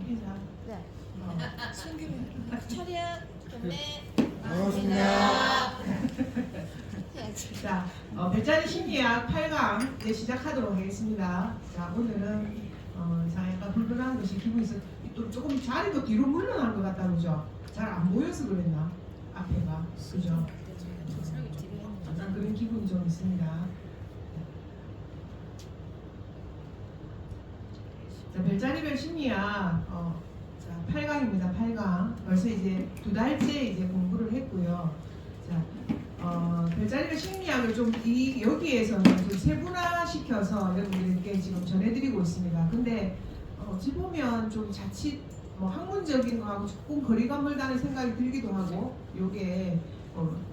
인사. 네. 차렷 경례 반갑습니다. 해야지. 자, 별자리 심리학 8강 이제 시작하도록 하겠습니다. 자, 오늘은 자, 약간 불편한 것이 기분이 있어. 또 조금 자리도 뒤로 물러난 것 같다, 그죠? 잘 안 보여서 그랬나? 앞에가. 그죠? 약간 그런 기분이 좀 있습니다. 자, 별자리별 심리학 자, 8강입니다. 8강. 벌써 이제 2달째 이제 공부를 했고요. 자, 별자리별 심리학을 좀 여기에서는 좀 세분화시켜서 여러분들께 지금 전해드리고 있습니다. 근데 어찌 보면 좀 자칫 학문적인 거하고 조금 거리가 멀다는 생각이 들기도 하고, 요게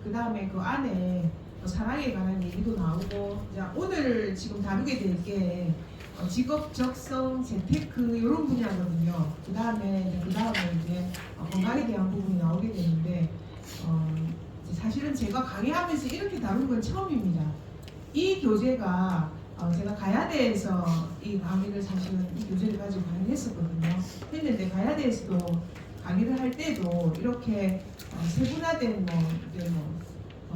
그 다음에 그 안에 사랑에 관한 얘기도 나오고, 자, 오늘 지금 다루게 될 게 직업, 적성, 재테크 이런 분야거든요. 그 다음에 이제 건강에 대한 부분이 나오게 되는데, 사실은 제가 강의하면서 이렇게 다룬 건 처음입니다. 이 교재가 제가 가야대에서 이 강의를 사실은 이 교재를 가지고 강의를 했었거든요. 했는데 가야대에서도 강의를 할 때도 이렇게 세분화된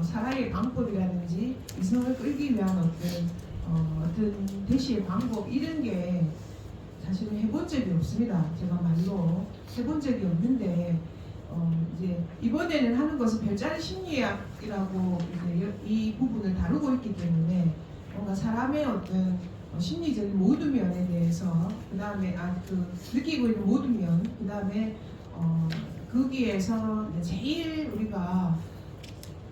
사랑의 방법이라든지 이성을 끌기 위한 어떤 대시의 방법 이런 게 사실은 해본 적이 없습니다. 제가 말로 해본 적이 없는데 이제 이번에는 하는 것은 별자리 심리학이라고 이제 이 부분을 다루고 있기 때문에 뭔가 사람의 어떤 심리적인 모든 면에 대해서 그 다음에 느끼고 있는 모든 면, 그 다음에 거기에서 제일 우리가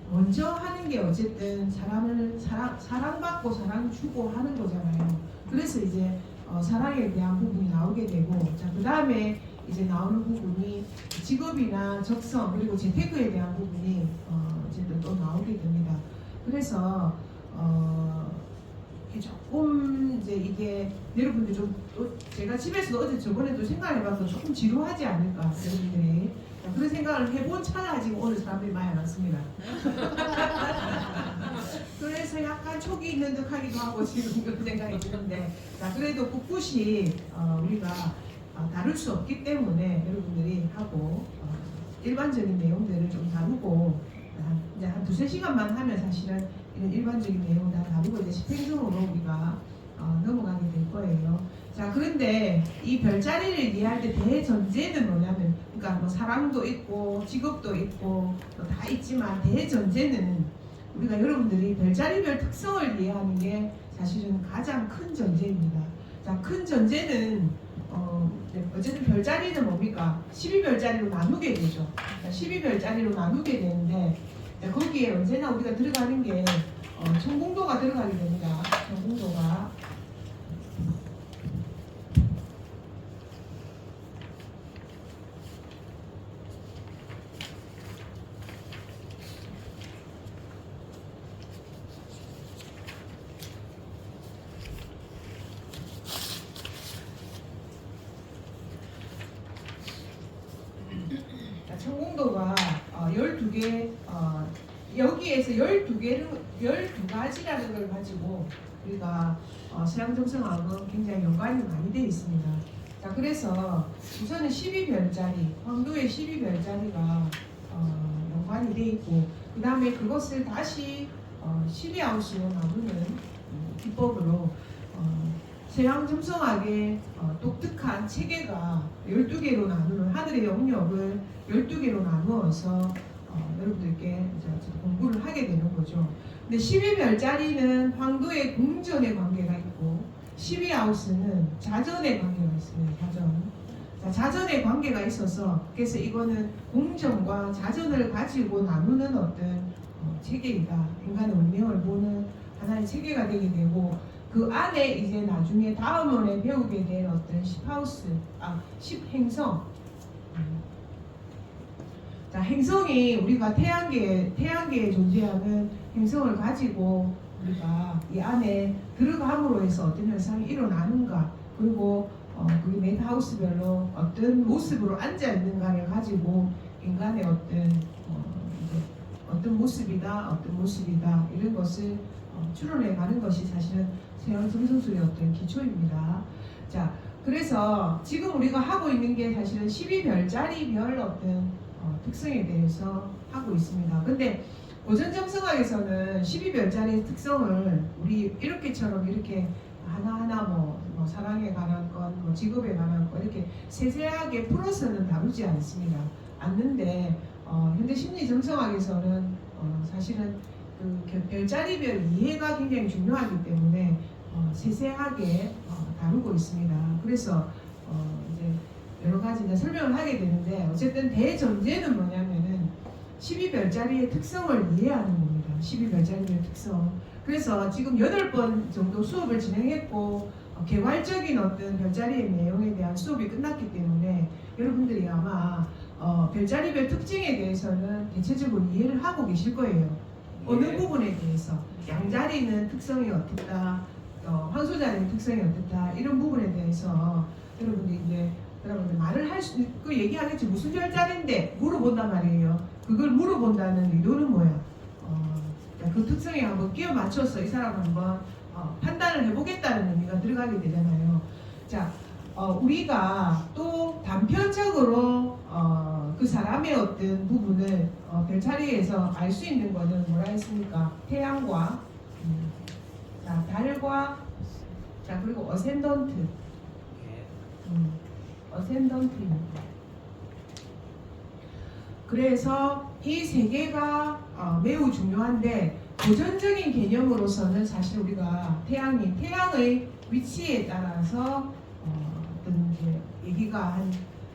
먼저 하는 게 어쨌든 사람을 사랑받고 사랑 주고 하는 거잖아요. 그래서 이제 사랑에 대한 부분이 나오게 되고, 자, 그 다음에 이제 나오는 부분이 직업이나 적성 그리고 재테크에 대한 부분이 어쨌든 또 나오게 됩니다. 그래서 조금 이게 여러분들 좀 또 제가 집에서 어제 저번에도 생각해봐서 조금 지루하지 않을까 여러분들이 그런 생각을 해본 차라 지금 오늘 사람들이 많이 안 왔습니다. 그래서 약간 촉이 있는 듯하기도 하고 지금 그런 생각이 드는데, 자, 그래도 꿋꿋이 우리가 다룰 수 없기 때문에 여러분들이 하고 일반적인 내용들을 좀 다루고 이제 한 2~3시간만 하면 사실은 이런 일반적인 내용 다 다루고 이제 집행적으로 우리가 넘어가게 될 거예요. 자, 그런데 이 별자리를 이해할 때 대전제는 뭐냐면, 그러니까 사랑도 있고 직업도 있고 다 있지만 대전제는 우리가 여러분들이 별자리별 특성을 이해하는 게 사실은 가장 큰 전제입니다. 자, 큰 전제는 어쨌든 별자리는 뭡니까? 12별자리로 나누게 되죠. 12별자리로 나누게 되는데, 거기에 언제나 우리가 들어가는 게 천공도가 들어가게 됩니다. 천공도가. 천공도가 12개, 여기에서 12가지라는 걸 가지고 우리가 서양점성하고 굉장히 연관이 많이 되어 있습니다. 자, 그래서 우선은 12별자리, 황도의 12별자리가 연관이 되어 있고, 그 다음에 그것을 다시 12하우스로 나누는 기법으로 서양점성학의 독특한 체계가 12개로 나누는 하늘의 영역을 12개로 나누어서 여러분들께 이제 공부를 하게 되는 거죠. 근데 12별자리는 황도의 공전의 관계가 있고 12하우스는 자전의 관계가 있습니다. 자전. 자, 자전의 관계가 있어서 그래서 이거는 공전과 자전을 가지고 나누는 어떤 체계이다. 인간의 운명을 보는 하나의 체계가 되게 되고, 그 안에 이제 나중에 다음 원에 배우게 될 어떤 10행성. 자, 행성이 우리가 태양계에 존재하는 행성을 가지고 우리가 이 안에 들어감으로 해서 어떤 현상이 일어나는가, 그리고 그게 매 하우스별로 어떤 모습으로 앉아 있는가를 가지고 인간의 어떤 모습이다 이런 것을 추론해 가는 것이 사실은 서양 점성술의 어떤 기초입니다. 자, 그래서 지금 우리가 하고 있는 게 사실은 12별짜리 별 어떤 특성에 대해서 하고 있습니다. 근데 고전정성학에서는 12별짜리 특성을 우리 이렇게처럼 이렇게 하나하나 뭐 사랑에 관한 것, 뭐 직업에 관한 것 이렇게 세세하게 풀어서는 다루지 않는데 현대 심리 정성학에서는 사실은 그 별자리별 이해가 굉장히 중요하기 때문에 세세하게 다루고 있습니다. 그래서 이제 여러 가지 이제 설명을 하게 되는데 어쨌든 대전제는 뭐냐면은 12별자리의 특성을 이해하는 겁니다. 12별자리의 특성. 그래서 지금 8번 정도 수업을 진행했고 개괄적인 어떤 별자리의 내용에 대한 수업이 끝났기 때문에 여러분들이 아마 별자리별 특징에 대해서는 대체적으로 이해를 하고 계실 거예요. 어느 부분에 대해서 양자리는 특성이 어떻다, 황소자리는 특성이 어떻다 이런 부분에 대해서 여러분들 말을 할 수 있고 얘기하겠지. 무슨 별자리인데 물어본단 말이에요. 그걸 물어본다는 의도는 뭐야? 그 특성에 한번 끼워 맞춰서 이 사람 한번 판단을 해보겠다는 의미가 들어가게 되잖아요. 자, 우리가 또 단편적으로 그 사람의 어떤 부분을 별자리에서 알 수 있는 거는 뭐라 했습니까? 태양과 자, 달과 자 그리고 어센던트 어센던트입니다. 그래서 이 세 개가 매우 중요한데 고전적인 개념으로서는 사실 우리가 태양의 위치에 따라서 어떤 이제 얘기가 한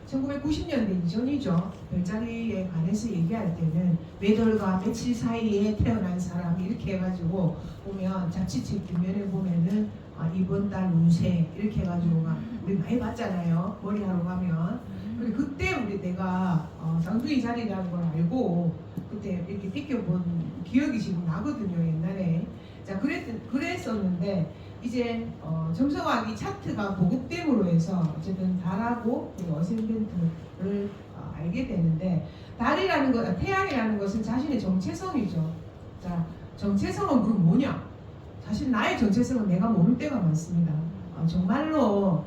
1990년대 이전이죠. 별자리에 관해서 얘기할 때는 몇 월과 며칠 사이에 태어난 사람 이렇게 해가지고 보면 잡지책 뒷면에 보면은 이번 달 운세 이렇게 해가지고 우리 많이 봤잖아요. 머리하러 가면. 근데 그때 내가 쌍둥이 자리라는 걸 알고 그때 이렇게 비껴본 기억이 지금 나거든요. 옛날에. 자 그랬었는데 이제 점성학이 차트가 보급됨으로 해서 어쨌든 달하고 어센덴트를 알게 되는데 태양이라는 것은 자신의 정체성이죠. 자 정체성은 그럼 뭐냐? 사실 나의 정체성은 내가 모를 때가 많습니다. 정말로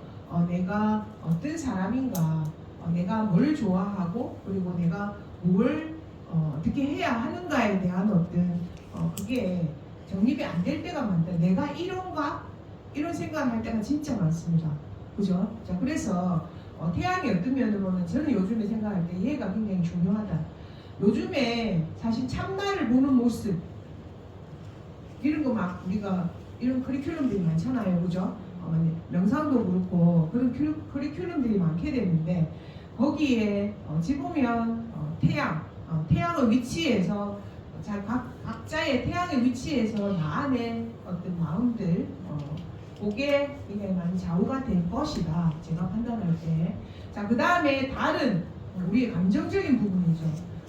내가 어떤 사람인가, 내가 뭘 좋아하고 그리고 내가 뭘 어떻게 해야 하는가에 대한 어떤 그게 정립이 안 될 때가 많다. 내가 이런가? 이런 생각을 할 때가 진짜 많습니다. 그죠? 자, 그래서 태양이 어떤 면으로는 저는 요즘에 생각할 때 얘가 굉장히 중요하다. 요즘에 사실 참나를 보는 모습 이런 거 막 우리가 이런 커리큘럼들이 많잖아요. 그죠? 명상도 그렇고 그런 커리큘럼들이 많게 되는데 거기에 어찌 보면 태양의 위치에서 각자의 태양의 위치에서 나안의 어떤 마음들 그게 굉장히 많이 좌우가 될 것이다. 제가 판단할 때. 자, 그 다음에 달은 우리의 감정적인 부분이죠.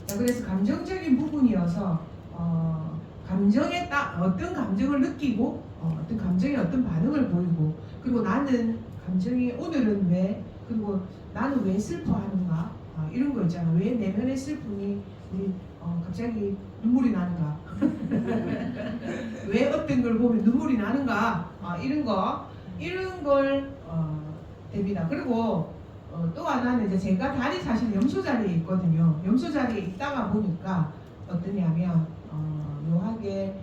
자, 그래서 감정적인 부분이어서 감정에 딱 어떤 감정을 느끼고 어떤 감정에 어떤 반응을 보이고 그리고 나는 감정이 오늘은 왜 그리고 나는 왜 슬퍼하는가 이런 거 있잖아. 왜 내면의 슬픔이 우리 갑자기 눈물이 나는가 왜 어떤 걸 보면 눈물이 나는가 이런 걸 됩니다. 그리고 또 하나는 이제 제가 달이 사실 염소 자리에 있거든요. 염소 자리에 있다가 보니까 어떠냐면 묘하게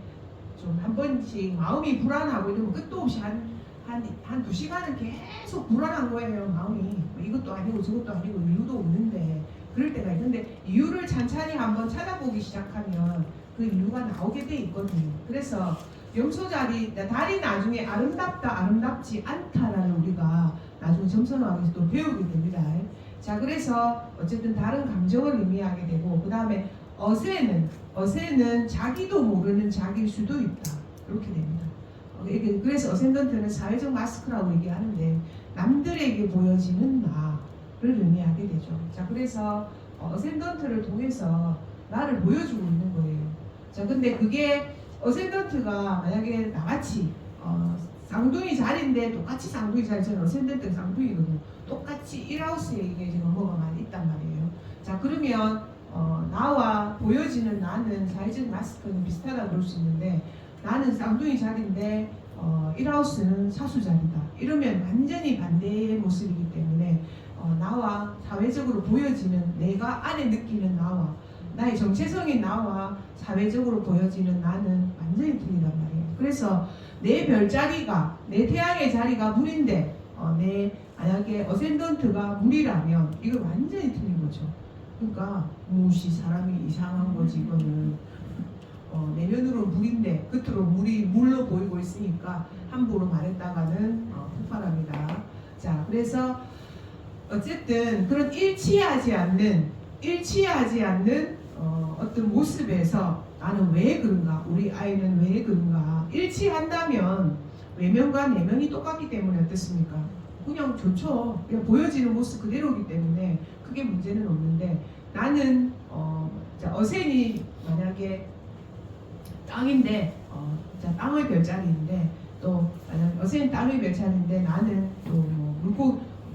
좀 한 번씩 마음이 불안하고 이러면 끝도 없이 한 2시간은 계속 불안한 거예요. 마음이 이것도 아니고 저것도 아니고 이유도 없는데 그럴 때가 있는데 이유를 찬찬히 한번 찾아보기 시작하면 그 이유가 나오게 돼 있거든요. 그래서 염소자리 달이 나중에 아름답다 아름답지 않다라는 우리가 나중에 점선학에서 또 배우게 됩니다. 자 그래서 어쨌든 다른 감정을 의미하게 되고 그 다음에 어세는 자기도 모르는 자기일 수도 있다. 그렇게 됩니다. 그래서 어센던트는 사회적 마스크라고 얘기하는데 남들에게 보여지는 나를 의미하게 되죠. 자 그래서 어센던트를 통해서 나를 보여주고 있는 거예요. 자 근데 그게 어센던트가 만약에 나같이 쌍둥이 자리인데 똑같이 쌍둥이 자리 저는 어센던트 쌍둥이거든요. 똑같이 1하우스에 이게 넘버가 많이 있단 말이에요. 자 그러면 나와 보여지는 나는 사회적 마스크는 비슷하다고 볼 수 있는데 나는 쌍둥이 자리인데 1하우스는 사수 자리다. 이러면 완전히 반대의 모습이기 때문에 나와 사회적으로 보여지는 내가 안에 느끼는 나와 나의 정체성인 나와 사회적으로 보여지는 나는 완전히 틀리단 말이에요. 그래서 내 별자리가 내 태양의 자리가 물인데 내 만약에 어센던트가 물이라면 이거 완전히 틀린 거죠. 그러니까 무엇이 사람이 이상한 거지 이거는 내면으로 물인데 겉으로 물이 물로 보이고 있으니까 함부로 말했다가는 폭발합니다. 자, 그래서 어쨌든 그런 일치하지 않는 어떤 모습에서 나는 왜 그런가, 우리 아이는 왜 그런가, 일치한다면 외면과 내면이 똑같기 때문에 어떻습니까? 그냥 좋죠. 그냥 보여지는 모습 그대로이기 때문에 크게 문제는 없는데 나는 어센이 만약에 땅인데 땅의 별자리인데 또 만약 어센 땅의 별자리인데 나는 또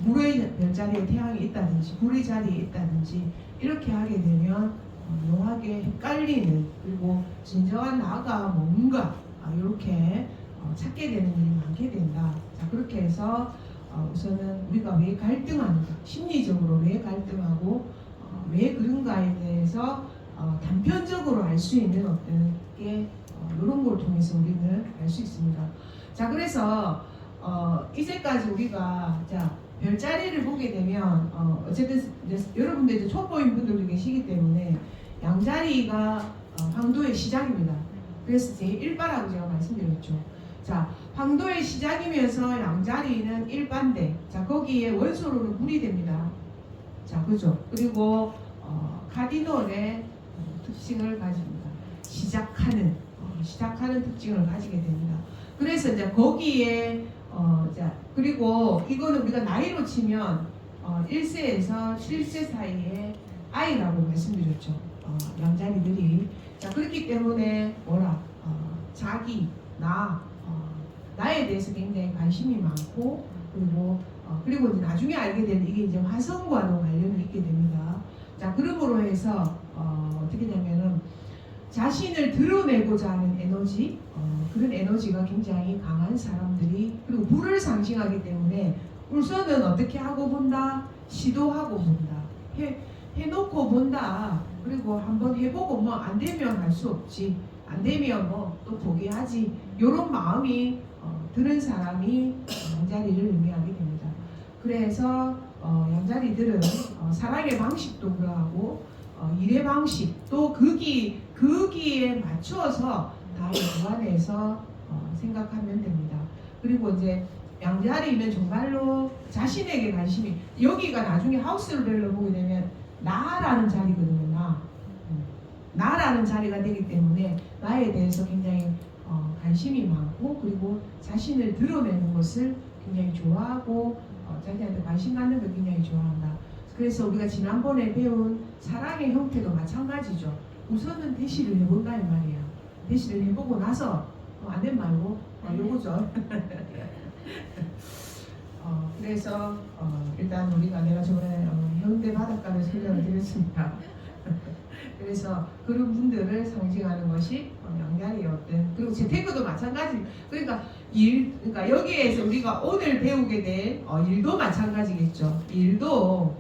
물의 별자리에 태양이 있다든지 불의 자리에 있다든지 이렇게 하게 되면 묘하게 헷갈리는 그리고 진정한 나가 뭔가 이렇게 찾게 되는 일이 많게 된다. 자, 그렇게 해서 우선은 우리가 왜 갈등하는가, 심리적으로 왜 갈등하고 왜 그런가에 대해서 단편적으로 알 수 있는 어떤 게 이런 걸 통해서 우리는 알 수 있습니다. 자, 그래서 이제까지 우리가 별자리를 보게 되면 어쨌든 여러분들 이제 촉보인 분들도 계시기 때문에 양자리가 황도의 시작입니다. 그래서 제1바라고 제가 말씀드렸죠. 자, 황도의 시작이면서 양자리는 1반대. 자, 거기에 원소로는 물이 됩니다. 자, 그죠? 그리고 카디놀의 특징을 가집니다. 시작하는 특징을 가지게 됩니다. 그래서 이제 거기에 그리고 이거는 우리가 나이로 치면 1세에서 7세 사이에 아이라고 말씀드렸죠. 양자리들이. 자, 그렇기 때문에 자기, 나에 대해서 굉장히 관심이 많고 그리고 이제 나중에 알게 되는 이게 이제 화성과도 관련이 있게 됩니다. 자, 그러므로 해서 어떻게 되냐면은 자신을 드러내고자 하는 에너지, 그런 에너지가 굉장히 강한 사람들이 그리고 불을 상징하기 때문에 우선은 어떻게 하고 본다, 시도하고 본다, 해놓고 본다. 그리고 한번 해보고 뭐 안 되면 할 수 없지, 안 되면 뭐 또 포기하지. 이런 마음이 드는 사람이 양자리를 의미하게 됩니다. 그래서 양자리들은 사랑의 방식도 그러하고 일의 방식 또 거기에 맞춰서 나의 주관에서 생각하면 됩니다. 그리고 이제 양자리는 정말로 자신에게 관심이 여기가 나중에 하우스를 별로 보게 되면 나라는 자리거든요. 나라는 자리가 되기 때문에 나에 대해서 굉장히 관심이 많고 그리고 자신을 드러내는 것을 굉장히 좋아하고 자기한테 관심 갖는 걸 굉장히 좋아한다. 그래서 우리가 지난번에 배운 사랑의 형태도 마찬가지죠. 우선은 대시를 해본다 이 말이에요. 대시를 해보고 나서 안 된 말고 요거죠. 그래서 일단 내가 저번에 해운대 바닷가를 설명을 드렸습니다. 그래서 그런 분들을 상징하는 것이 양자리의 어떤 그리고 재테크도 마찬가지. 그러니까 여기에서 우리가 오늘 배우게 될 일도 마찬가지겠죠. 일도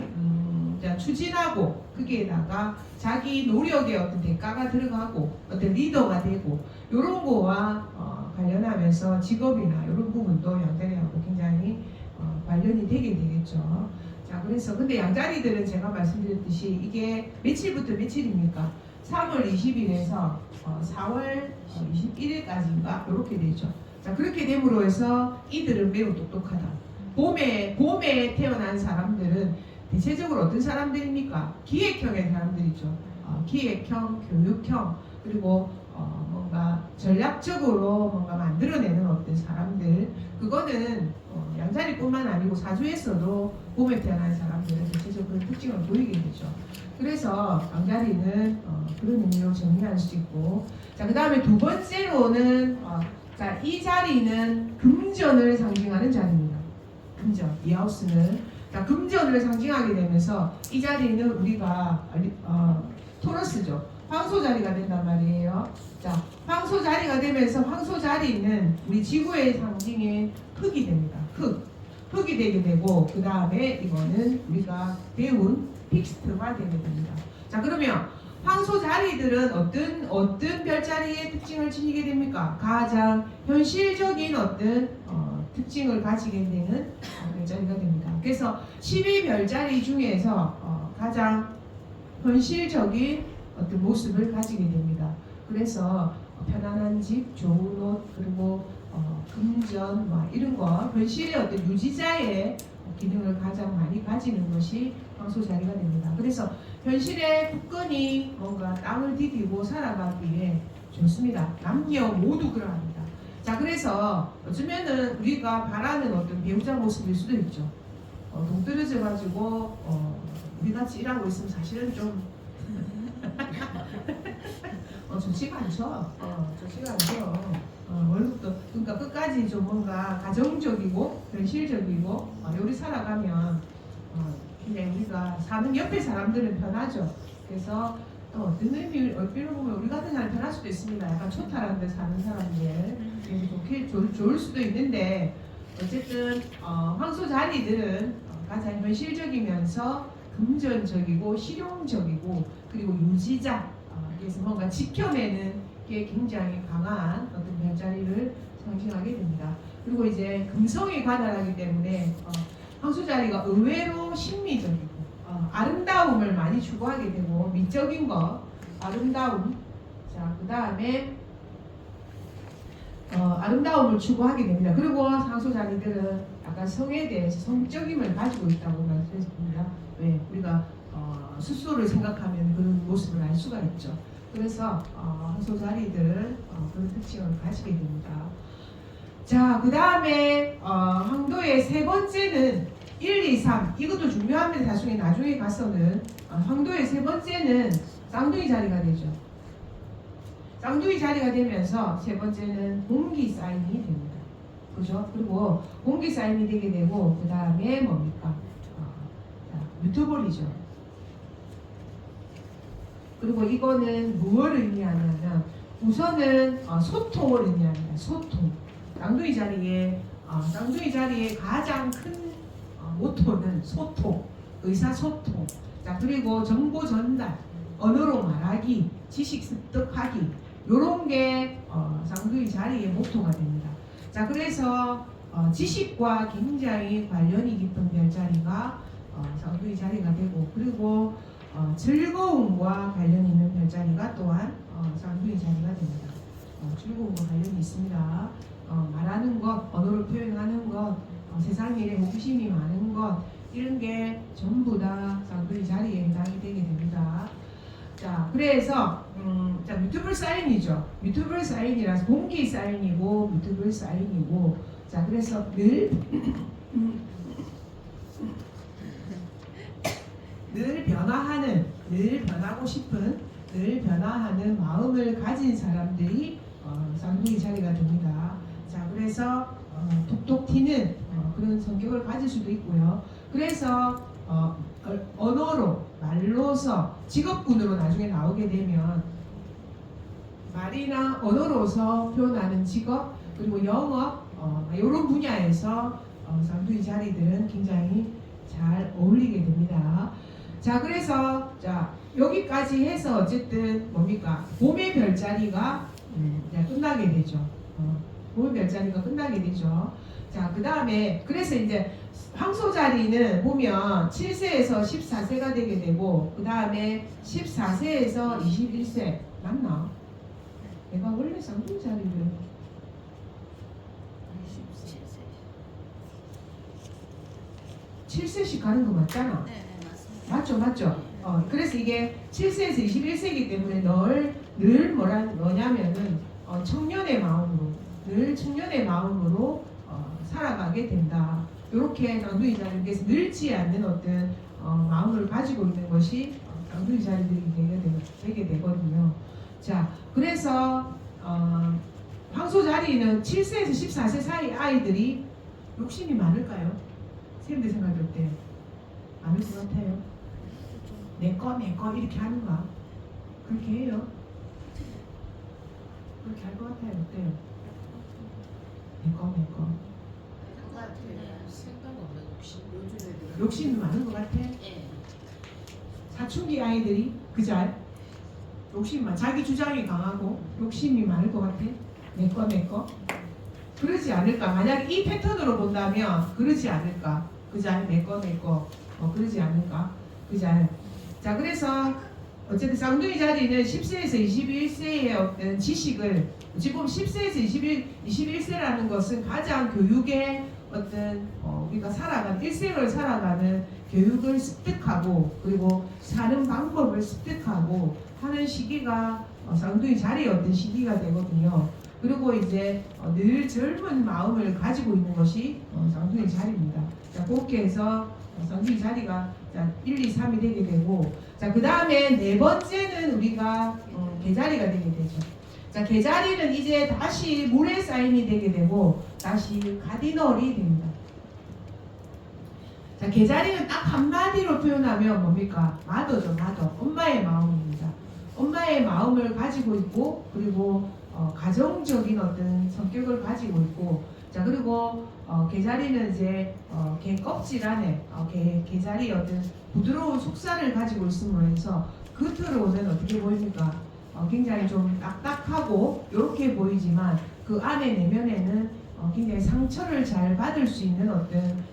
추진하고 거기에다가 자기 노력의 어떤 대가가 들어가고 어떤 리더가 되고 이런 거와 관련하면서 직업이나 이런 부분도 양자리하고 굉장히 관련이 되게 되겠죠. 자, 그래서 근데 양자리들은 제가 말씀드렸듯이 이게 며칠부터 며칠입니까? 3월 20일에서 4월 21일까지인가 이렇게 되죠. 자, 그렇게 됨으로 해서 이들은 매우 똑똑하다. 봄에 태어난 사람들은 대체적으로 어떤 사람들입니까? 기획형의 사람들이죠. 기획형, 교육형, 그리고 뭔가 전략적으로 뭔가 만들어내는 어떤 사람들. 그거는 양자리뿐만 아니고 사주에서도 봄에 태어난 사람들은 대체적으로 그런 특징을 보이게 되죠. 그래서 양자리는 그런 의미로 정리할 수 있고, 자, 그 다음에 두 번째로는 이 자리는 금전을 상징하는 자리입니다. 금전, 이 하우스는 금전을 상징하게 되면서 이 자리는 우리가 토러스죠. 황소 자리가 된단 말이에요. 자, 황소 자리가 되면서 황소 자리는 우리 지구의 상징인 흙이 됩니다. 흙이 되게 되고 그 다음에 이거는 우리가 배운 픽스트가 되게 됩니다. 자 그러면 황소 자리들은 어떤 별자리의 특징을 지니게 됩니까? 가장 현실적인 어떤 특징을 가지게 되는 별자리가 됩니다. 그래서 12별자리 중에서 가장 현실적인 어떤 모습을 가지게 됩니다. 그래서 편안한 집, 좋은 옷, 그리고 금전 이런 거 현실의 어떤 유지자의 기능을 가장 많이 가지는 것이 황소 자리가 됩니다. 그래서 현실의 국건이 뭔가 땅을 디디고 살아가기에 좋습니다. 남녀 모두 그러합니다. 자 그래서 어쩌면은 우리가 바라는 어떤 배우자 모습일 수도 있죠. 동떨어져 가지고 우리 같이 일하고 있으면 사실은 좀 좋지가 않죠. 좋지가 않죠. 월급도 그러니까 끝까지 좀 뭔가 가정적이고 현실적이고 요리 살아가면 그냥 우리가 사는 옆에 사람들은 편하죠. 그래서 또 어떤 의미로 보면 우리 같은 사람 편할 수도 있습니다. 약간 초탈한 데 사는 사람들 그래서 좋을 수도 있는데 어쨌든 황소 자리들은 가장 현실적이면서 금전적이고 실용적이고 그리고 유지자 그래서 뭔가 지켜내는 게 굉장히 강한 어떤 별자리를 상징하게 됩니다. 그리고 이제 금성에 관할하기 때문에 황소 자리가 의외로 심미적이고 아름다움을 많이 추구하게 되고 미적인 거 아름다움 그 다음에 아름다움을 추구하게 됩니다. 그리고 황소 자리들은 약간 성에 대해서 성적임을 가지고 있다고 말씀드렸습니다. 왜 우리가 스스로를 생각하면 그런 모습을 알 수가 있죠. 그래서 황소 자리들은 그런 특징을 가지게 됩니다. 자, 그 다음에 황도의 세 번째는 1, 2, 3 이것도 중요합니다. 나중에 가서는 황도의 세 번째는 쌍둥이 자리가 되죠. 쌍둥이 자리가 되면서 세 번째는 공기 사인이 됩니다. 그죠? 그리고 공기 사인이 되게 되고 그 다음에 뭡니까? 유토볼이죠. 그리고 이거는 무엇을 의미하냐면 우선은 소통을 의미합니다. 소통. 쌍둥이 자리의 가장 큰 모토는 소통, 의사소통. 자 그리고 정보 전달, 언어로 말하기, 지식 습득하기 요런 게 쌍둥이 자리의 모토가 됩니다. 자 그래서 지식과 굉장히 관련이 깊은 별자리가 쌍둥이 자리가 되고 그리고 즐거움과 관련 있는 별자리가 또한 쌍둥이 자리가 됩니다. 즐거움과 관련이 있습니다. 말하는 것, 언어를 표현하는 것, 세상 일에 호기심이 많은 것 이런 게 전부 다 쌍둥이 자리에 해당이 되게 됩니다. 자, 그래서 자 뮤트블 사인이죠. 뮤트블 사인이라서 공기 사인이고 뮤트블 사인이고 자 그래서 늘 늘 변하고 싶은 늘 변화하는 마음을 가진 사람들이 쌍둥이 자리가 됩니다. 자 그래서 톡톡 튀는 그런 성격을 가질 수도 있고요. 그래서 언어로 말로서 직업군으로 나중에 나오게 되면 말이나 언어로서 표현하는 직업 그리고 영업 이런 분야에서 쌍둥이 자리들은 굉장히 잘 어울리게 됩니다. 자 그래서 자 여기까지 해서 어쨌든 뭡니까 봄의 별자리가 끝나게 되죠. 봄의 별자리가 끝나게 되죠. 자 그 다음에 그래서 이제 황소 자리는 보면 7세에서 14세가 되게 되고 그 다음에 14세에서 21세 맞나? 내가 원래 쌍둥이 자리를 7세씩 가는 거 맞잖아. 네, 맞습니다. 맞죠. 그래서 이게 7세에서 21세이기 때문에 늘 뭐냐면은 청년의 마음으로 늘 청년의 마음으로 살아가게 된다. 이렇게 쌍둥이 자리에서 늙지 않는 어떤 마음을 가지고 있는 것이 쌍둥이 자리들이 되게 되거든요. 자, 그래서 황소 자리는 7세에서 14세 사이 아이들이 욕심이 많을까요? 선생님들 생각이 어때요? 많을 것 같아요. 내꺼 이렇게 하는가? 그렇게 해요? 그렇게 할 것 같아요. 어때요? 내꺼 생각 없는 욕심. 요즘 애들. 욕심이 많은 것 같아. 예. 사춘기 아이들이 그잘 욕심만 자기 주장이 강하고 욕심이 많을 것 같아. 내거 그러지 않을까? 만약 이 패턴으로 본다면 그러지 않을까? 그잘 내거 그러지 않을까? 그잘. 자 그래서 어쨌든 쌍둥이 자리는 10세에서 21세의 어떤 지식을 지금 10세에서 21세라는 것은 가장 교육의 어떤 우리가 살아가는 일생을 살아가는 교육을 습득하고 그리고 사는 방법을 습득하고 하는 시기가 쌍둥이 자리의 어떤 시기가 되거든요. 그리고 이제 늘 젊은 마음을 가지고 있는 것이 쌍둥이 자리입니다. 자, 그렇게 해서 쌍둥이 자리가 자, 1, 2, 3이 되게 되고 자, 그 다음에 네 번째는 우리가 개자리가 되게 되죠. 자, 개자리는 이제 다시 물의 사인이 되게 되고 다시 가디널이 됩니다. 자, 개자리는 딱 한마디로 표현하면 뭡니까? 마더죠, 마더. 엄마의 마음입니다. 엄마의 마음을 가지고 있고 그리고 가정적인 어떤 성격을 가지고 있고 자 그리고 개자리는 이제 개 껍질 안에 개자리 어떤 부드러운 속살을 가지고 있음으로 해서 겉으로는 어떻게 보입니까? 굉장히 좀 딱딱하고 이렇게 보이지만 그 안에 내면에는 굉장히 상처를 잘 받을 수 있는 어떤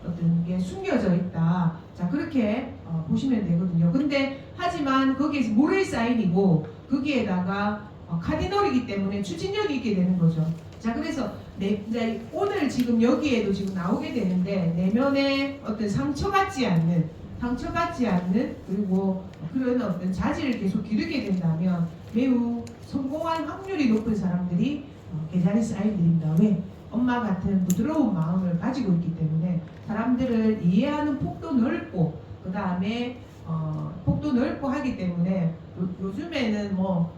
어떤 게 숨겨져 있다. 자 그렇게 보시면 되거든요. 근데 하지만 거기에서 모래 사인이고 거기에다가 카디널이기 때문에 추진력이 있게 되는 거죠. 자 그래서 이제 오늘 지금 여기에도 지금 나오게 되는데 내면에 어떤 상처받지 않는 그리고 그런 어떤 자질을 계속 기르게 된다면 매우 성공할 확률이 높은 사람들이 개자리 사인들입니다. 왜? 엄마 같은 부드러운 마음을 가지고 있기 때문에 사람들을 이해하는 폭도 넓고 그 다음에 폭도 넓고 하기 때문에 요즘에는 뭐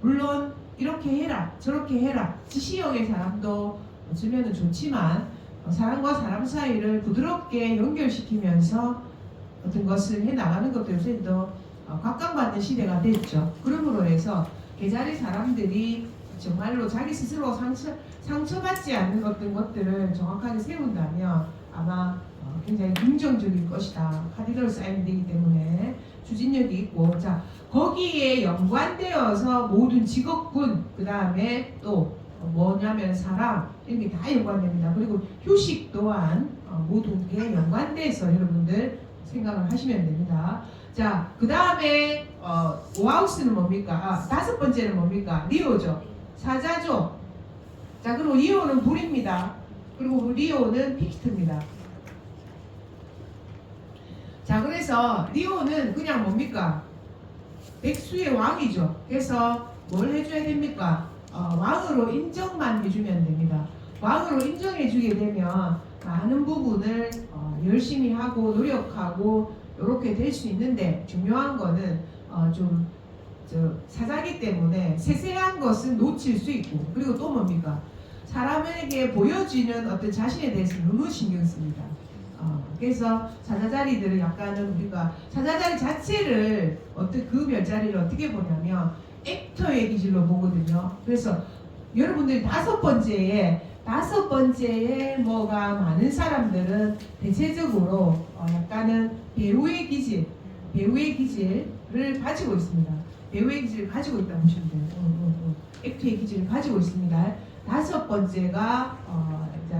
물론 이렇게 해라 저렇게 해라 지시형의 사람도 주면은 좋지만 사람과 사람 사이를 부드럽게 연결시키면서 어떤 것을 해나가는 것도 요새 더 각광받는 시대가 됐죠. 그러므로 해서 개자리 사람들이 정말로 자기 스스로 상처받지 않는 어떤 것들을 정확하게 세운다면 아마 굉장히 긍정적일 것이다. 카디널 사인이 되기 때문에 추진력이 있고 자 거기에 연관되어서 모든 직업군 그 다음에 또 뭐냐면 사랑 이런 게 다 연관됩니다. 그리고 휴식 또한 모든 게 연관돼서 여러분들 생각을 하시면 됩니다. 자 그 다음에 오하우스는 뭡니까? 다섯 번째는 뭡니까? 리오죠. 사자죠. 자 그리고 리오는 불입니다. 그리고 리오는 픽스트입니다. 자 그래서 리오는 그냥 뭡니까? 백수의 왕이죠. 그래서 뭘 해줘야 됩니까? 왕으로 인정만 해주면 됩니다. 왕으로 인정해주게 되면 많은 부분을 열심히 하고 노력하고 이렇게 될 수 있는데 중요한 거는 사자기 때문에 세세한 것은 놓칠 수 있고 그리고 또 뭡니까? 사람에게 보여지는 어떤 자신에 대해서 너무 신경 씁니다. 그래서 사자자리들은 약간은 우리가 사자자리 자체를 그 별자리를 어떻게 보냐면 액터의 기질로 보거든요. 그래서 여러분들이 다섯 번째에 뭐가 많은 사람들은 대체적으로 약간은 배우의 기질을 가지고 있습니다. 배우의 기질을 가지고 있다고 보시면 돼요. 액터의 기질을 가지고 있습니다. 다섯 번째가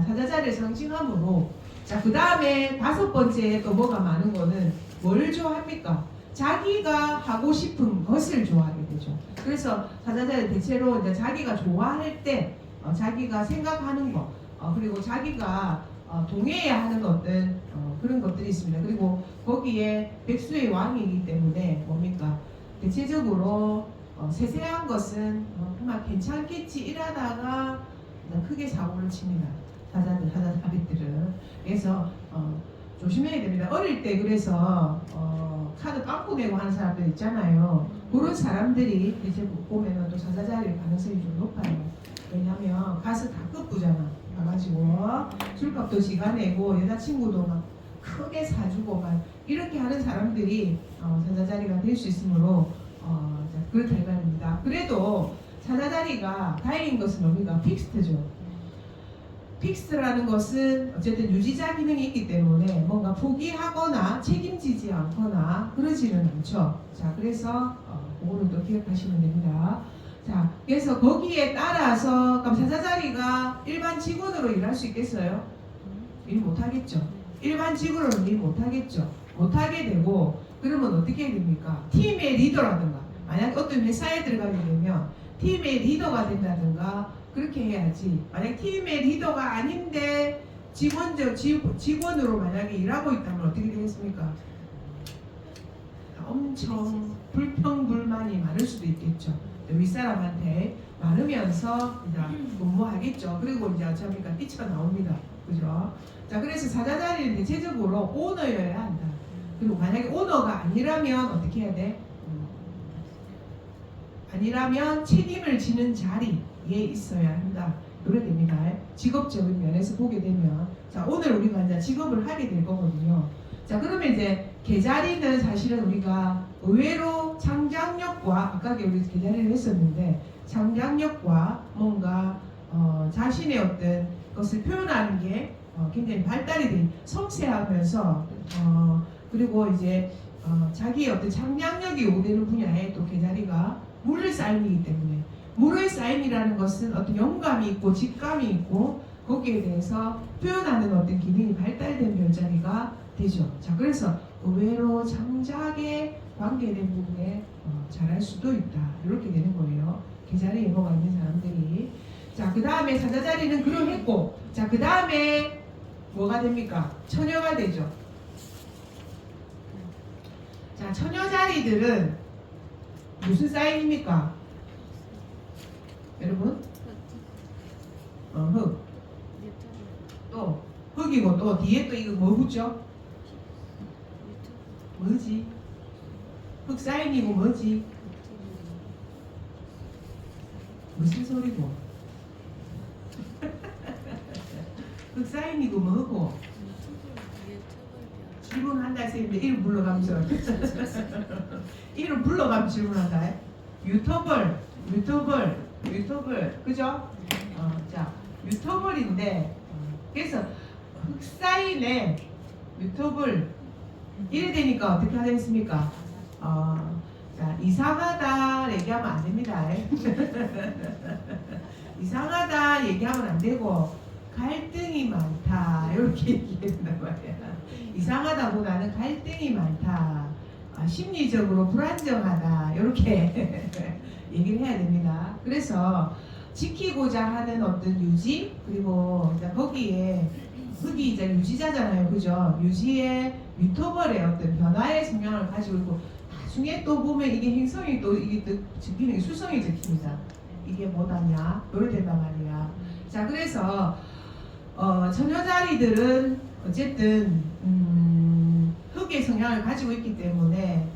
사자자리를 상징하므로 자, 그 다음에 다섯 번째에 또 뭐가 많은 거는 뭘 좋아합니까? 자기가 하고 싶은 것을 좋아하게 되죠. 그래서 사자자리 대체로 이제 자기가 좋아할 때 자기가 생각하는 거 그리고 자기가 동의해야 하는 어떤 그런 것들이 있습니다. 그리고 거기에 백수의 왕이기 때문에 뭡니까? 대체적으로 세세한 것은 그만 괜찮겠지 이러다가 크게 사고를 칩니다. 사자자리들은. 그래서 조심해야 됩니다. 어릴 때 그래서 카드 깜고 내고 하는 사람들 있잖아요. 그런 사람들이 이제 보면은 또 사자자리일 가능성이 좀 높아요. 왜냐면 가서 다 끝부잖아. 가가지고 술값도 지가 내고 여자친구도 막 크게 사주고 막 이렇게 하는 사람들이 사자자리가 될 수 있으므로 그렇다 이말입니다. 그래도 사자자리가 다행인 것은 뭡니까? 픽스트죠. 픽스라는 것은 어쨌든 유지자 기능이 있기 때문에 뭔가 포기하거나 책임지지 않거나 그러지는 않죠. 자, 그래서 그거는 또 기억하시면 됩니다. 자, 그래서 거기에 따라서 그럼 사자자리가 일반 직원으로 일할 수 있겠어요? 일 못하겠죠. 일반 직원으로는 일 못하겠죠. 못하게 되고 그러면 어떻게 해야 됩니까? 팀의 리더라든가 만약 어떤 회사에 들어가게 되면 팀의 리더가 된다든가 그렇게 해야지. 만약 팀의 리더가 아닌데 직원으로 만약에 일하고 있다면 어떻게 되겠습니까? 엄청 불평불만이 많을 수도 있겠죠. 윗사람한테 많으면서 이제 근무하겠죠. 그리고 이제 어쩌니까 뛰쳐나옵니다. 그죠? 자, 그래서 사자자리는 대체적으로 오너여야 한다. 그리고 만약에 오너가 아니라면 어떻게 해야 돼? 아니라면 책임을 지는 자리에 있어야 한다. 이렇게 됩니다. 직업적인 면에서 보게 되면 자, 오늘 우리가 이제 직업을 하게 될 거거든요. 자, 그러면 이제 계자리는 사실은 우리가 의외로 창작력과 아까 우리 계자리를 했었는데 창작력과 뭔가 자신의 어떤 것을 표현하는 게 굉장히 발달이 돼 섬세하면서 그리고 이제 자기의 어떤 창작력이 요구되는 분야에 또 계자리가 물의 쌓임이기 때문에 물의 쌓임이라는 것은 어떤 영감이 있고 직감이 있고 거기에 대해서 표현하는 어떤 기능이 발달된 별자리가 되죠. 자, 그래서 의외로 창작에 관계된 부분에 잘할 수도 있다. 이렇게 되는 거예요. 계자리 예보가 있는 사람들이. 자, 그 다음에 사자자리는 그러했고, 자, 그 다음에 뭐가 됩니까? 처녀가 되죠. 자, 처녀 자리들은 무슨 사인입니까? 여러분? 흙. 또 흙이고 또 뒤에 또 이거 뭐 붙죠? 뭐지? 흙 사인이고 뭐지? 무슨 소리고? 흙 사인이고 뭐고? 질문한다 했는데 이름 불러가면서 이름 불러가면서 질문한다. 유터벌 그죠? 자, 유터벌인데 그래서 흙사인에 유터벌 이래 되니까 어떻게 하겠습니까? 자, 이상하다 얘기하면 안 됩니다. 이상하다 얘기하면 안 되고 갈등이 많다 이렇게 얘기한단 말이야. 이상하다보다는 갈등이 많다, 심리적으로 불안정하다 이렇게 얘기를 해야 됩니다. 그래서 지키고자 하는 어떤 유지 그리고 이제 거기에 흙이 이제 유지자잖아요, 그죠? 유지의 유토벌의 어떤 변화의 성향을 가지고 있고 나중에 또 보면 이게 행성이 또 이게 또 적히는 게 수성이 적힙니다. 이게 뭐다냐? 요래 된단 말이야. 자, 그래서 처녀자리들은 어쨌든 흙의 성향을 가지고 있기 때문에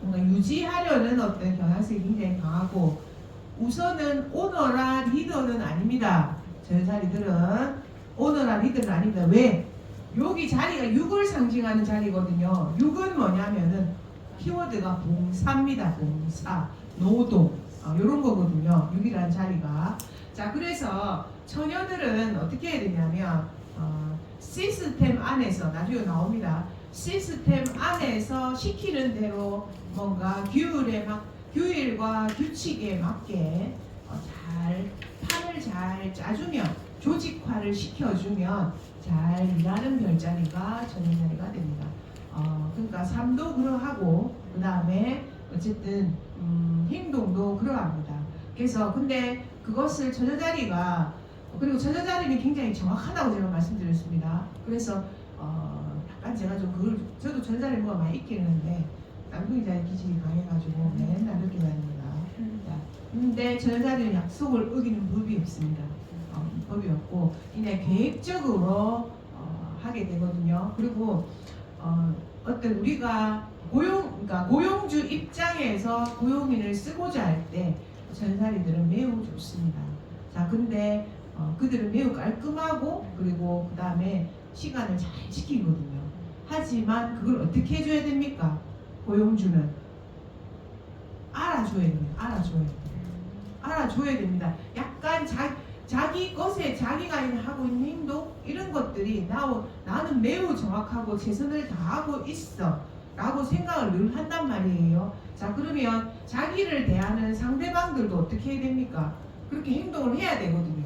뭔가 유지하려는 어떤 경향성이 굉장히 강하고 우선은 오너라 리더는 아닙니다. 처녀자리들은 오너라 리더는 아닙니다. 왜? 여기 자리가 6을 상징하는 자리거든요. 6은 뭐냐면은 키워드가 봉사입니다. 봉사, 노동 이런 거거든요. 6이라는 자리가. 자, 그래서 처녀들은 어떻게 해야 되냐면 시스템 안에서 나중에 나옵니다. 시스템 안에서 시키는 대로 뭔가 규율과 규칙에 맞게 판을 잘 짜주면 조직화를 시켜주면 잘 일하는 별자리가 처녀자리가 됩니다. 그러니까 삶도 그러하고 그 다음에 어쨌든 행동도 그러합니다. 그래서 근데 그것을 처녀자리가 그리고 처녀자리는 굉장히 정확하다고 제가 말씀드렸습니다. 그래서 약간 제가 좀 그걸 저도 처녀자리 뭐가 많이 있긴 했는데 쌍둥이 자리 기질이 강해가지고 맨날 그렇게 다닙니다. 근데 처녀자리는 약속을 어기는 법이 없습니다. 법이 없고 그냥 계획적으로 하게 되거든요. 그리고 어떤 우리가 그러니까 고용주 입장에서 고용인을 쓰고자 할 때 처녀자리들은 매우 좋습니다. 자, 근데 그들은 매우 깔끔하고 그리고 그 다음에 시간을 잘 지키거든요. 하지만 그걸 어떻게 해줘야 됩니까? 고용주는 알아줘야 됩니다. 알아줘야 됩니다. 약간 자기 것에 자기가 하고 있는 행동 이런 것들이 나는 매우 정확하고 최선을 다하고 있어 라고 생각을 늘 한단 말이에요. 자, 그러면 자기를 대하는 상대방들도 어떻게 해야 됩니까? 그렇게 행동을 해야 되거든요.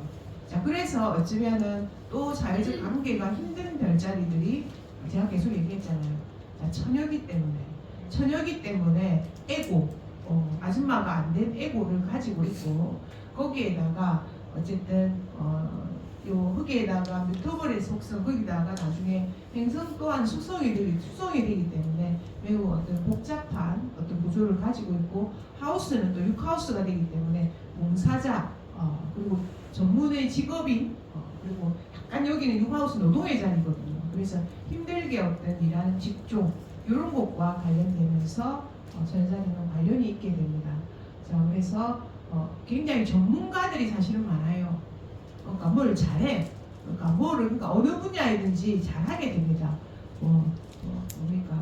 자, 그래서 어쩌면은 또 사회적 관계가 힘든 별자리들이 제가 계속 얘기했잖아요. 자, 처녀기 때문에 에고, 아줌마가 안 된 에고를 가지고 있고, 거기에다가 어쨌든 요 흙에다가 미터벌의 속성, 거기다가 나중에 행성 또한 수성이 되기 때문에 매우 어떤 복잡한 어떤 구조를 가지고 있고, 하우스는 또 6하우스가 되기 때문에 봉사자, 그리고 전문의 직업인, 그리고 약간 여기는 6하우스 노동의 자리거든요. 그래서 힘들게 어떤 일하는 직종 이런 것과 관련되면서 전자리는 관련이 있게 됩니다. 자, 그래서 굉장히 전문가들이 사실은 많아요. 그러니까 뭘 잘해. 그러니까 어느 분야이든지 잘하게 됩니다. 뭡니까?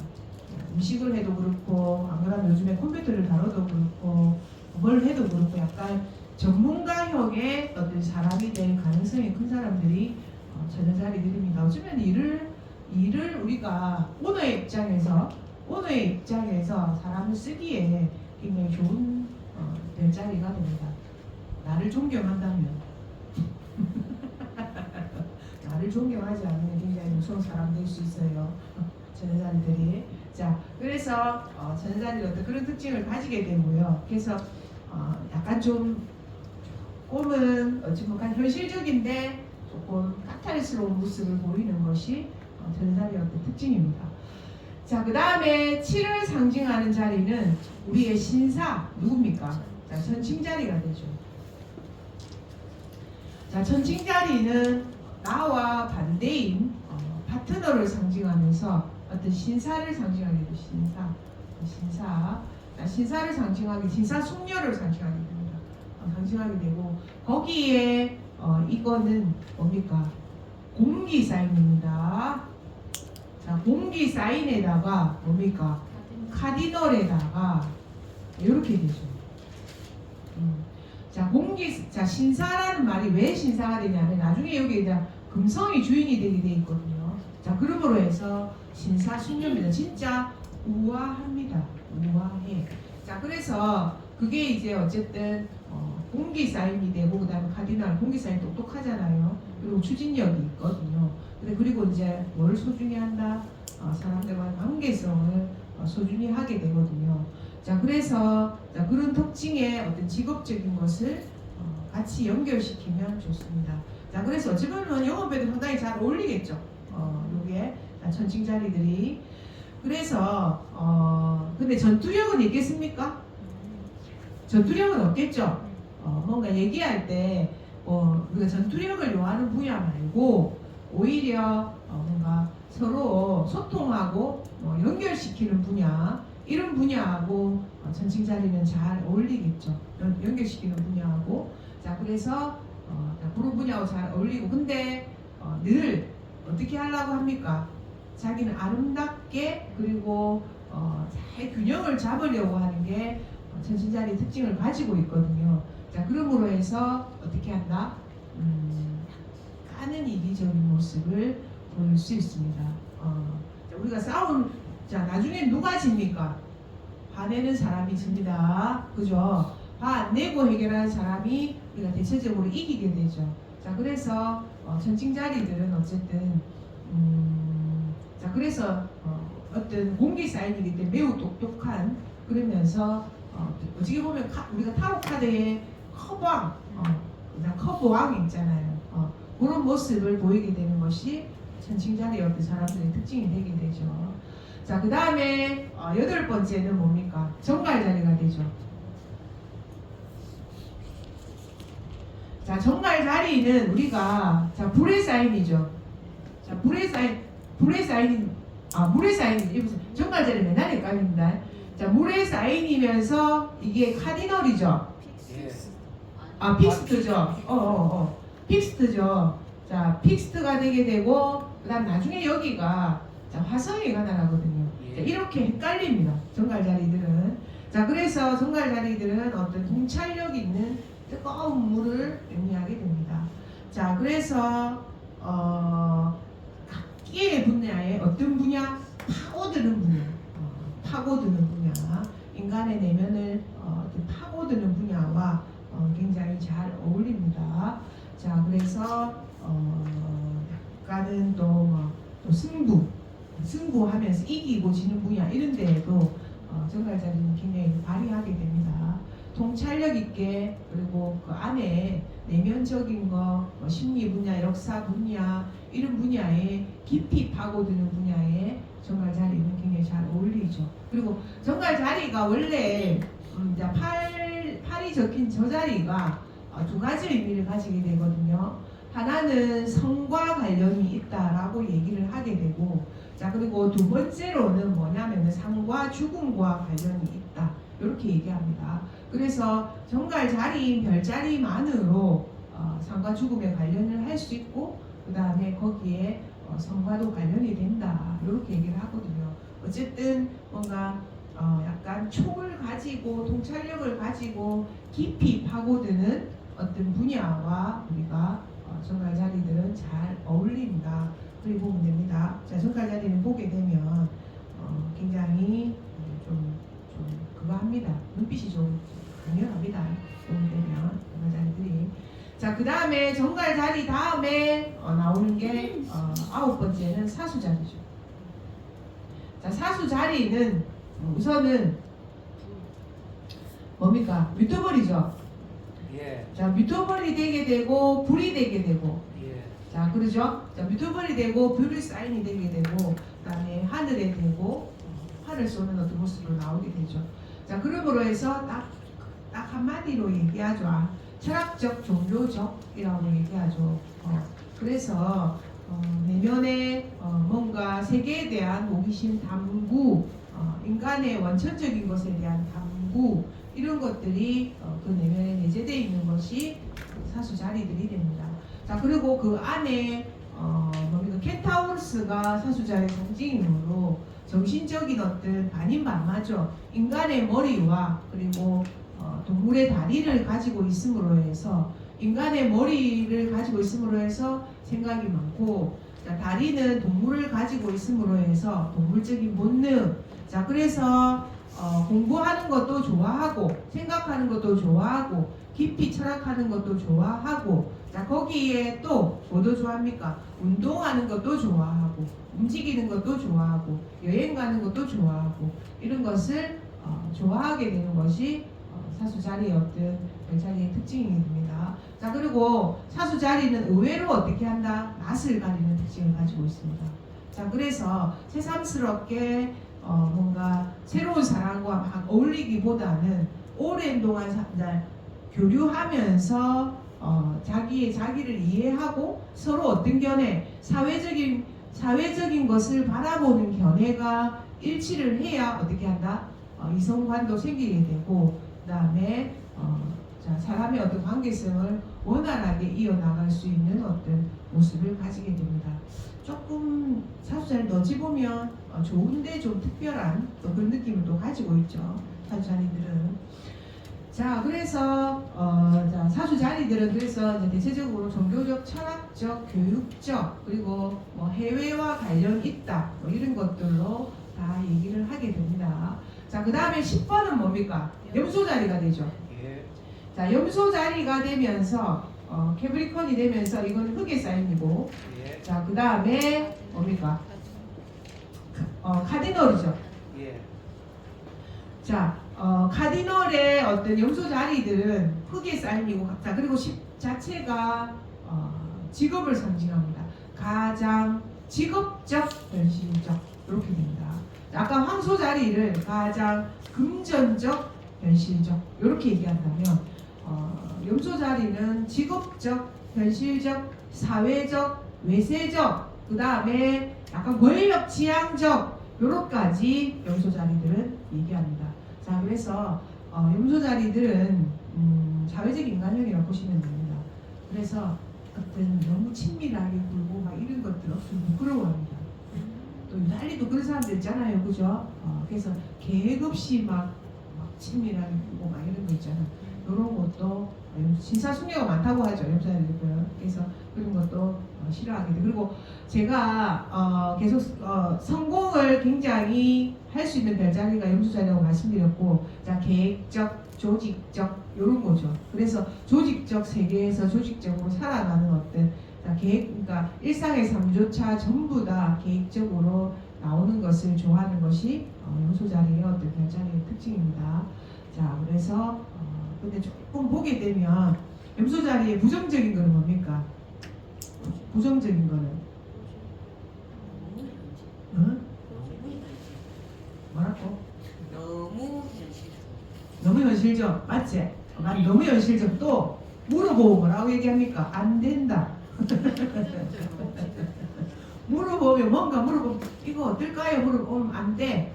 음식을 해도 그렇고, 안 그러면 요즘에 컴퓨터를 다뤄도 그렇고, 뭘 해도 그렇고, 약간 전문가형의 어떤 사람이 될 가능성이 큰 사람들이 전자리들입니다. 어쩌면 일을 우리가 오너의 입장에서 사람을 쓰기에 굉장히 좋은 별자리가 됩니다. 나를 존경한다면 나를 존경하지 않으면 굉장히 무서운 사람 될 수 있어요. 전자리들이. 자, 그래서 전자리가 어떤 그런 특징을 가지게 되고요. 그래서 약간 좀 꿈은 어찌보면 현실적인데 조금 까탈스러운 모습을 보이는 것이 전자리의 어떤 특징입니다. 자, 그 다음에 7을 상징하는 자리는 우리의 신사 누굽니까? 자, 천칭자리가 되죠. 자, 천칭자리는 나와 반대인 파트너를 상징하면서 어떤 신사를 상징하게 되죠. 신사. 자, 신사를 상징하게, 신사숙녀를 상징하게 됩니다. 상징하게 되고, 거기에 이거는 뭡니까? 공기 사인입니다. 자, 공기 사인에다가 뭡니까? 카디널에다가 이렇게 되죠. 자, 신사라는 말이 왜 신사가 되냐면 나중에 여기 이제 금성이 주인이 되게 돼 있거든요. 자, 그러므로 해서 신사숙녀입니다. 진짜 우아합니다. 우아해. 자, 그래서 그게 이제 어쨌든 공기 사인이 되고, 그 다음에 카디널, 공기 사인 똑똑하잖아요. 그리고 추진력이 있거든요. 그리고 이제 뭘 소중히 한다? 사람들과의 관계성을 소중히 하게 되거든요. 자, 그래서 그런 특징의 어떤 직업적인 것을 같이 연결시키면 좋습니다. 자, 그래서 어찌 보면 영업에도 상당히 잘 어울리겠죠. 요게 천칭자리들이. 그래서 근데 전투력은 있겠습니까? 전투력은 없겠죠. 뭔가 얘기할 때 우리가 전투력을 요하는 분야 말고 오히려 뭔가 서로 소통하고 연결시키는 분야, 이런 분야하고 천칭자리는 잘 어울리겠죠. 연결시키는 분야하고. 자, 그래서 그런 분야하고 잘 어울리고, 근데 늘 어떻게 하려고 합니까? 자기는 아름답게, 그리고 잘 균형을 잡으려고 하는 게 천칭자리 특징을 가지고 있거든요. 자, 그러므로 해서 어떻게 한다? 까는 이기적인 모습을 보일 수 있습니다. 우리가 자, 나중에 누가 집니까? 화내는 사람이 집니다. 그죠? 화 안 내고 해결하는 사람이 우리가 대체적으로 이기게 되죠. 자, 그래서 천칭자리들은 어쨌든 자, 그래서 어떤 공기 사인이기 때문에 매우 똑똑한, 그러면서 어떻게 보면 우리가 타로 카드의 커브왕, 커브왕 있잖아요. 그런 모습을 보이게 되는 것이 천칭자리의 어떤 사람들의 특징이 되게 되죠. 자, 그 다음에 8번째는 뭡니까? 정갈자리가 되죠. 자, 정갈자리는 우리가 불의 사인이죠. 자, 물의 사인이 정갈자리 맨날 헷갈립니다. 자, 물의 사인이면서 이게 카디널이죠. 픽스트죠. 픽스트죠. 자, 픽스트가 되게 되고, 그 다음 나중에 여기가 화성이가 나가거든요. 자, 이렇게 헷갈립니다. 정갈자리들은. 자, 그래서 정갈자리들은 어떤 통찰력 있는 뜨거운 물을 의미하게 됩니다. 자, 그래서 각기의 분야에 어떤 분야? 파고드는 분야. 파고드는 분야. 인간의 내면을 파고드는 분야와 굉장히 잘 어울립니다. 자, 그래서 약간은 또 승부하면서 이기고 지는 분야 이런 데에도 정갈자리는 굉장히 발휘하게 됩니다. 통찰력 있게 그리고 그 안에 내면적인 거, 심리 분야, 역사 분야 이런 분야에 깊이 파고드는 분야에 정갈자리는 굉장히 잘 어울리죠. 그리고 정갈자리가 원래 이제 팔이 적힌 저 자리가 두 가지 의미를 가지게 되거든요. 하나는 성과 관련이 있다라고 얘기를 하게 되고, 자 그리고 두 번째로는 뭐냐면은 삶과 죽음과 관련이 있다 이렇게 얘기합니다. 그래서 정갈 자리인 별자리만으로 삶과 죽음에 관련을 할 수 있고, 그 다음에 거기에 성과도 관련이 된다 이렇게 얘기를 하거든요. 어쨌든 뭔가 약간 촉을 가지고 통찰력을 가지고 깊이 파고드는 어떤 분야와 우리가 정갈 자리들은 잘 어울립니다. 그렇게 보면 됩니다. 자, 정갈 자리는 보게 되면 굉장히 좀 그거 합니다. 눈빛이 좀 강렬합니다. 보게 되면 정갈 자리들이. 자, 그 다음에 정갈 자리 다음에 나오는 게 9번째는 사수 자리죠. 자, 사수 자리는 우선은 뭡니까? 뮤터벌이죠. 예. 자, 뮤터벌이 되게 되고 불이 되게 되고, 예. 자 그러죠. 자, 뮤터벌이 되고 불이 사인이 되게 되고, 그다음에 하늘에 되고 하늘 쏘는 어떤 모습으로 나오게 되죠. 자, 그러므로 해서 딱 한마디로 얘기하죠. 철학적 종교적이라고 얘기하죠. 그래서 내면에 뭔가 세계에 대한 호기심, 탐구, 인간의 원천적인 것에 대한 탐구 이런 것들이 그 내면에 내재되어 있는 것이 사수 자리들이 됩니다. 자, 그리고 그 안에 뭡니까? 켄타우루스가 사수 자리 상징이므로 정신적인 어떤 반인반마죠. 인간의 머리와 그리고 동물의 다리를 가지고 있음으로 해서, 인간의 머리를 가지고 있음으로 해서 생각이 많고, 자, 다리는 동물을 가지고 있음으로 해서 동물적인 본능. 자, 그래서 공부하는 것도 좋아하고, 생각하는 것도 좋아하고, 깊이 철학하는 것도 좋아하고, 자, 거기에 또 뭐도 좋아합니까? 운동하는 것도 좋아하고, 움직이는 것도 좋아하고, 여행 가는 것도 좋아하고, 이런 것을 좋아하게 되는 것이 사수 자리의 어떤 별자리의 특징이 됩니다. 자, 그리고 사수 자리는 의외로 어떻게 한다? 낯을 가리는 특징을 가지고 있습니다. 자, 그래서 새삼스럽게 뭔가 새로운 사람과 막 어울리기보다는 오랜 동안 교류하면서 자기를 이해하고 서로 어떤 견해, 사회적인 것을 바라보는 견해가 일치를 해야 어떻게 한다? 이성관도 생기게 되고, 그 다음에 사람의 어떤 관계성을 원활하게 이어나갈 수 있는 어떤 모습을 가지게 됩니다. 조금 사수자리 넣어보면 좋은데 좀 특별한 또 그런 느낌을 또 가지고 있죠. 사수자리들은. 자, 그래서 사수자리들은 그래서 이제 대체적으로 종교적, 철학적, 교육적, 그리고 뭐 해외와 관련 있다 뭐 이런 것들로 다 얘기를 하게 됩니다. 자, 그 다음에 10번은 뭡니까? 염소 자리가 되죠. 예. 자, 염소 자리가 되면서 캐브리컨이 되면서 이건 흙의 사인이고, 예. 자, 그 다음에 뭡니까? 카디널이죠. 예. 자, 카디널의 어떤 염소 자리들은 흙의 사인이고, 자, 그리고 자체가 직업을 상징합니다. 가장 직업적, 변신적 이렇게 됩니다. 아까 황소 자리를 가장 금전적, 현실적 이렇게 얘기한다면 염소 자리는 직업적, 현실적, 사회적, 외세적, 그 다음에 약간 권력 지향적 요렇게까지 염소 자리들은 얘기합니다. 자, 그래서 염소 자리들은 사회적 인간형이라고 보시면 됩니다. 그래서 어떤 너무 친밀하게 굴고 막 이런 것들 없으면 부끄러워합니다. 또 난리도 그런 사람들 있잖아요, 그죠? 그래서 계획 없이 막 친밀하게 굴고 막 이런 거 있잖아. 이런 것도 신사숙녀가 많다고 하죠. 염소자리들은. 그래서 그런 것도 싫어하게 돼. 그리고 제가 계속 성공을 굉장히 할 수 있는 별자리가 염소자리라고 말씀드렸고, 자 계획적, 조직적 이런 거죠. 그래서 조직적 세계에서 조직적으로 살아가는 어떤 계획, 그러니까 일상의 3조차 전부 다 계획적으로 나오는 것을 좋아하는 것이 염소자리의 어떤 별자리의 특징입니다. 자, 그래서 근데 조금 보게 되면 염소자리의 부정적인 거는 뭡니까? 부정적인 거는 응? 뭐라고? 너무 현실. 너무 현실적 맞지? 너무 현실적. 또 물어보고 뭐라고 얘기합니까? 안 된다. 물어보면 뭔가 물어보면 이거 어떨까요? 물어보면 안 돼.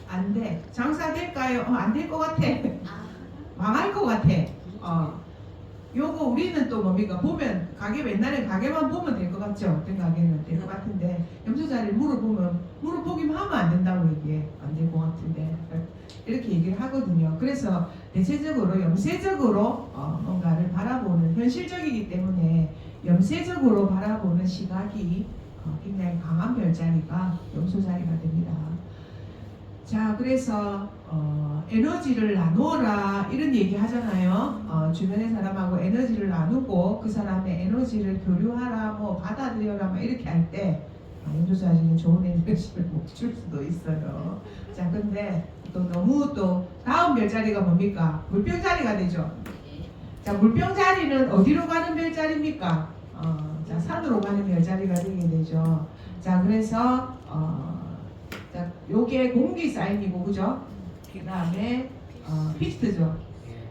안 돼. 장사 될까요? 안 될 것 같아. 망할 것 같아. 요거 우리는 또 뭡니까? 보면 가게 옛날에 가게만 보면 될 것 같죠? 어떤 가게는 될 것 같은데 염소자리를 물어보기만 하면 안 된다고 얘기해. 안 될 것 같은데 이렇게 얘기를 하거든요. 그래서 대체적으로 염세적으로 뭔가를 바라보는 현실적이기 때문에 염세적으로 바라보는 시각이 굉장히 강한 별자리가 염소자리가 됩니다. 자, 그래서 에너지를 나누어라 이런 얘기 하잖아요. 주변의 사람하고 에너지를 나누고 그 사람의 에너지를 교류하라, 뭐 받아들여라, 막 이렇게 할 때 염소자리는 좋은 에너지를 못 줄 수도 있어요. 자, 근데 또 너무 또 다음 별자리가 뭡니까? 물병자리가 되죠. 자, 물병자리는 어디로 가는 별자리입니까? 자, 산으로 가는 별자리가 되게 되죠. 자, 그래서 자, 요게 공기 사인이고, 그죠? 그 다음에 피스트죠.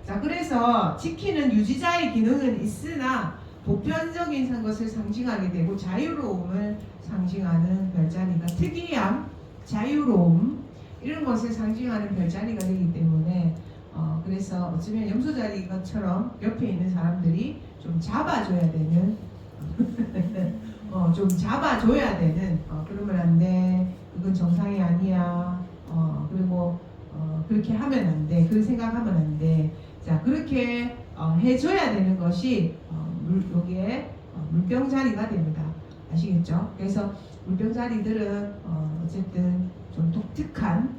자, 그래서 지키는 유지자의 기능은 있으나 보편적인 것을 상징하게 되고 자유로움을 상징하는 별자리가, 특이함, 자유로움 이런 것을 상징하는 별자리가 되기 때문에 그래서 어쩌면 염소자리처럼 옆에 있는 사람들이 좀 잡아줘야 되는 좀 잡아줘야 되는 그러면 안 돼. 그건 정상이 아니야. 그리고 그렇게 하면 안 돼. 그런 생각하면 안 돼. 자, 그렇게 해줘야 되는 것이 여기에 물병자리가 됩니다. 아시겠죠? 그래서 물병자리들은 어쨌든 좀 독특한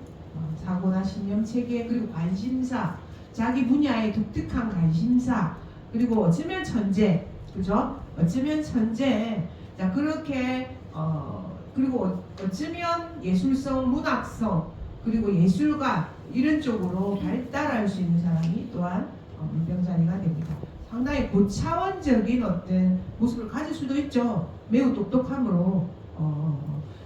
사고나 신념 체계, 그리고 관심사, 자기 분야의 독특한 관심사, 그리고 어쩌면 천재, 그죠? 어쩌면 천재. 자, 그렇게 그리고 어쩌면 예술성, 문학성, 그리고 예술가 이런 쪽으로 발달할 수 있는 사람이 또한 물병자리가 됩니다. 상당히 고차원적인 어떤 모습을 가질 수도 있죠. 매우 똑똑함으로.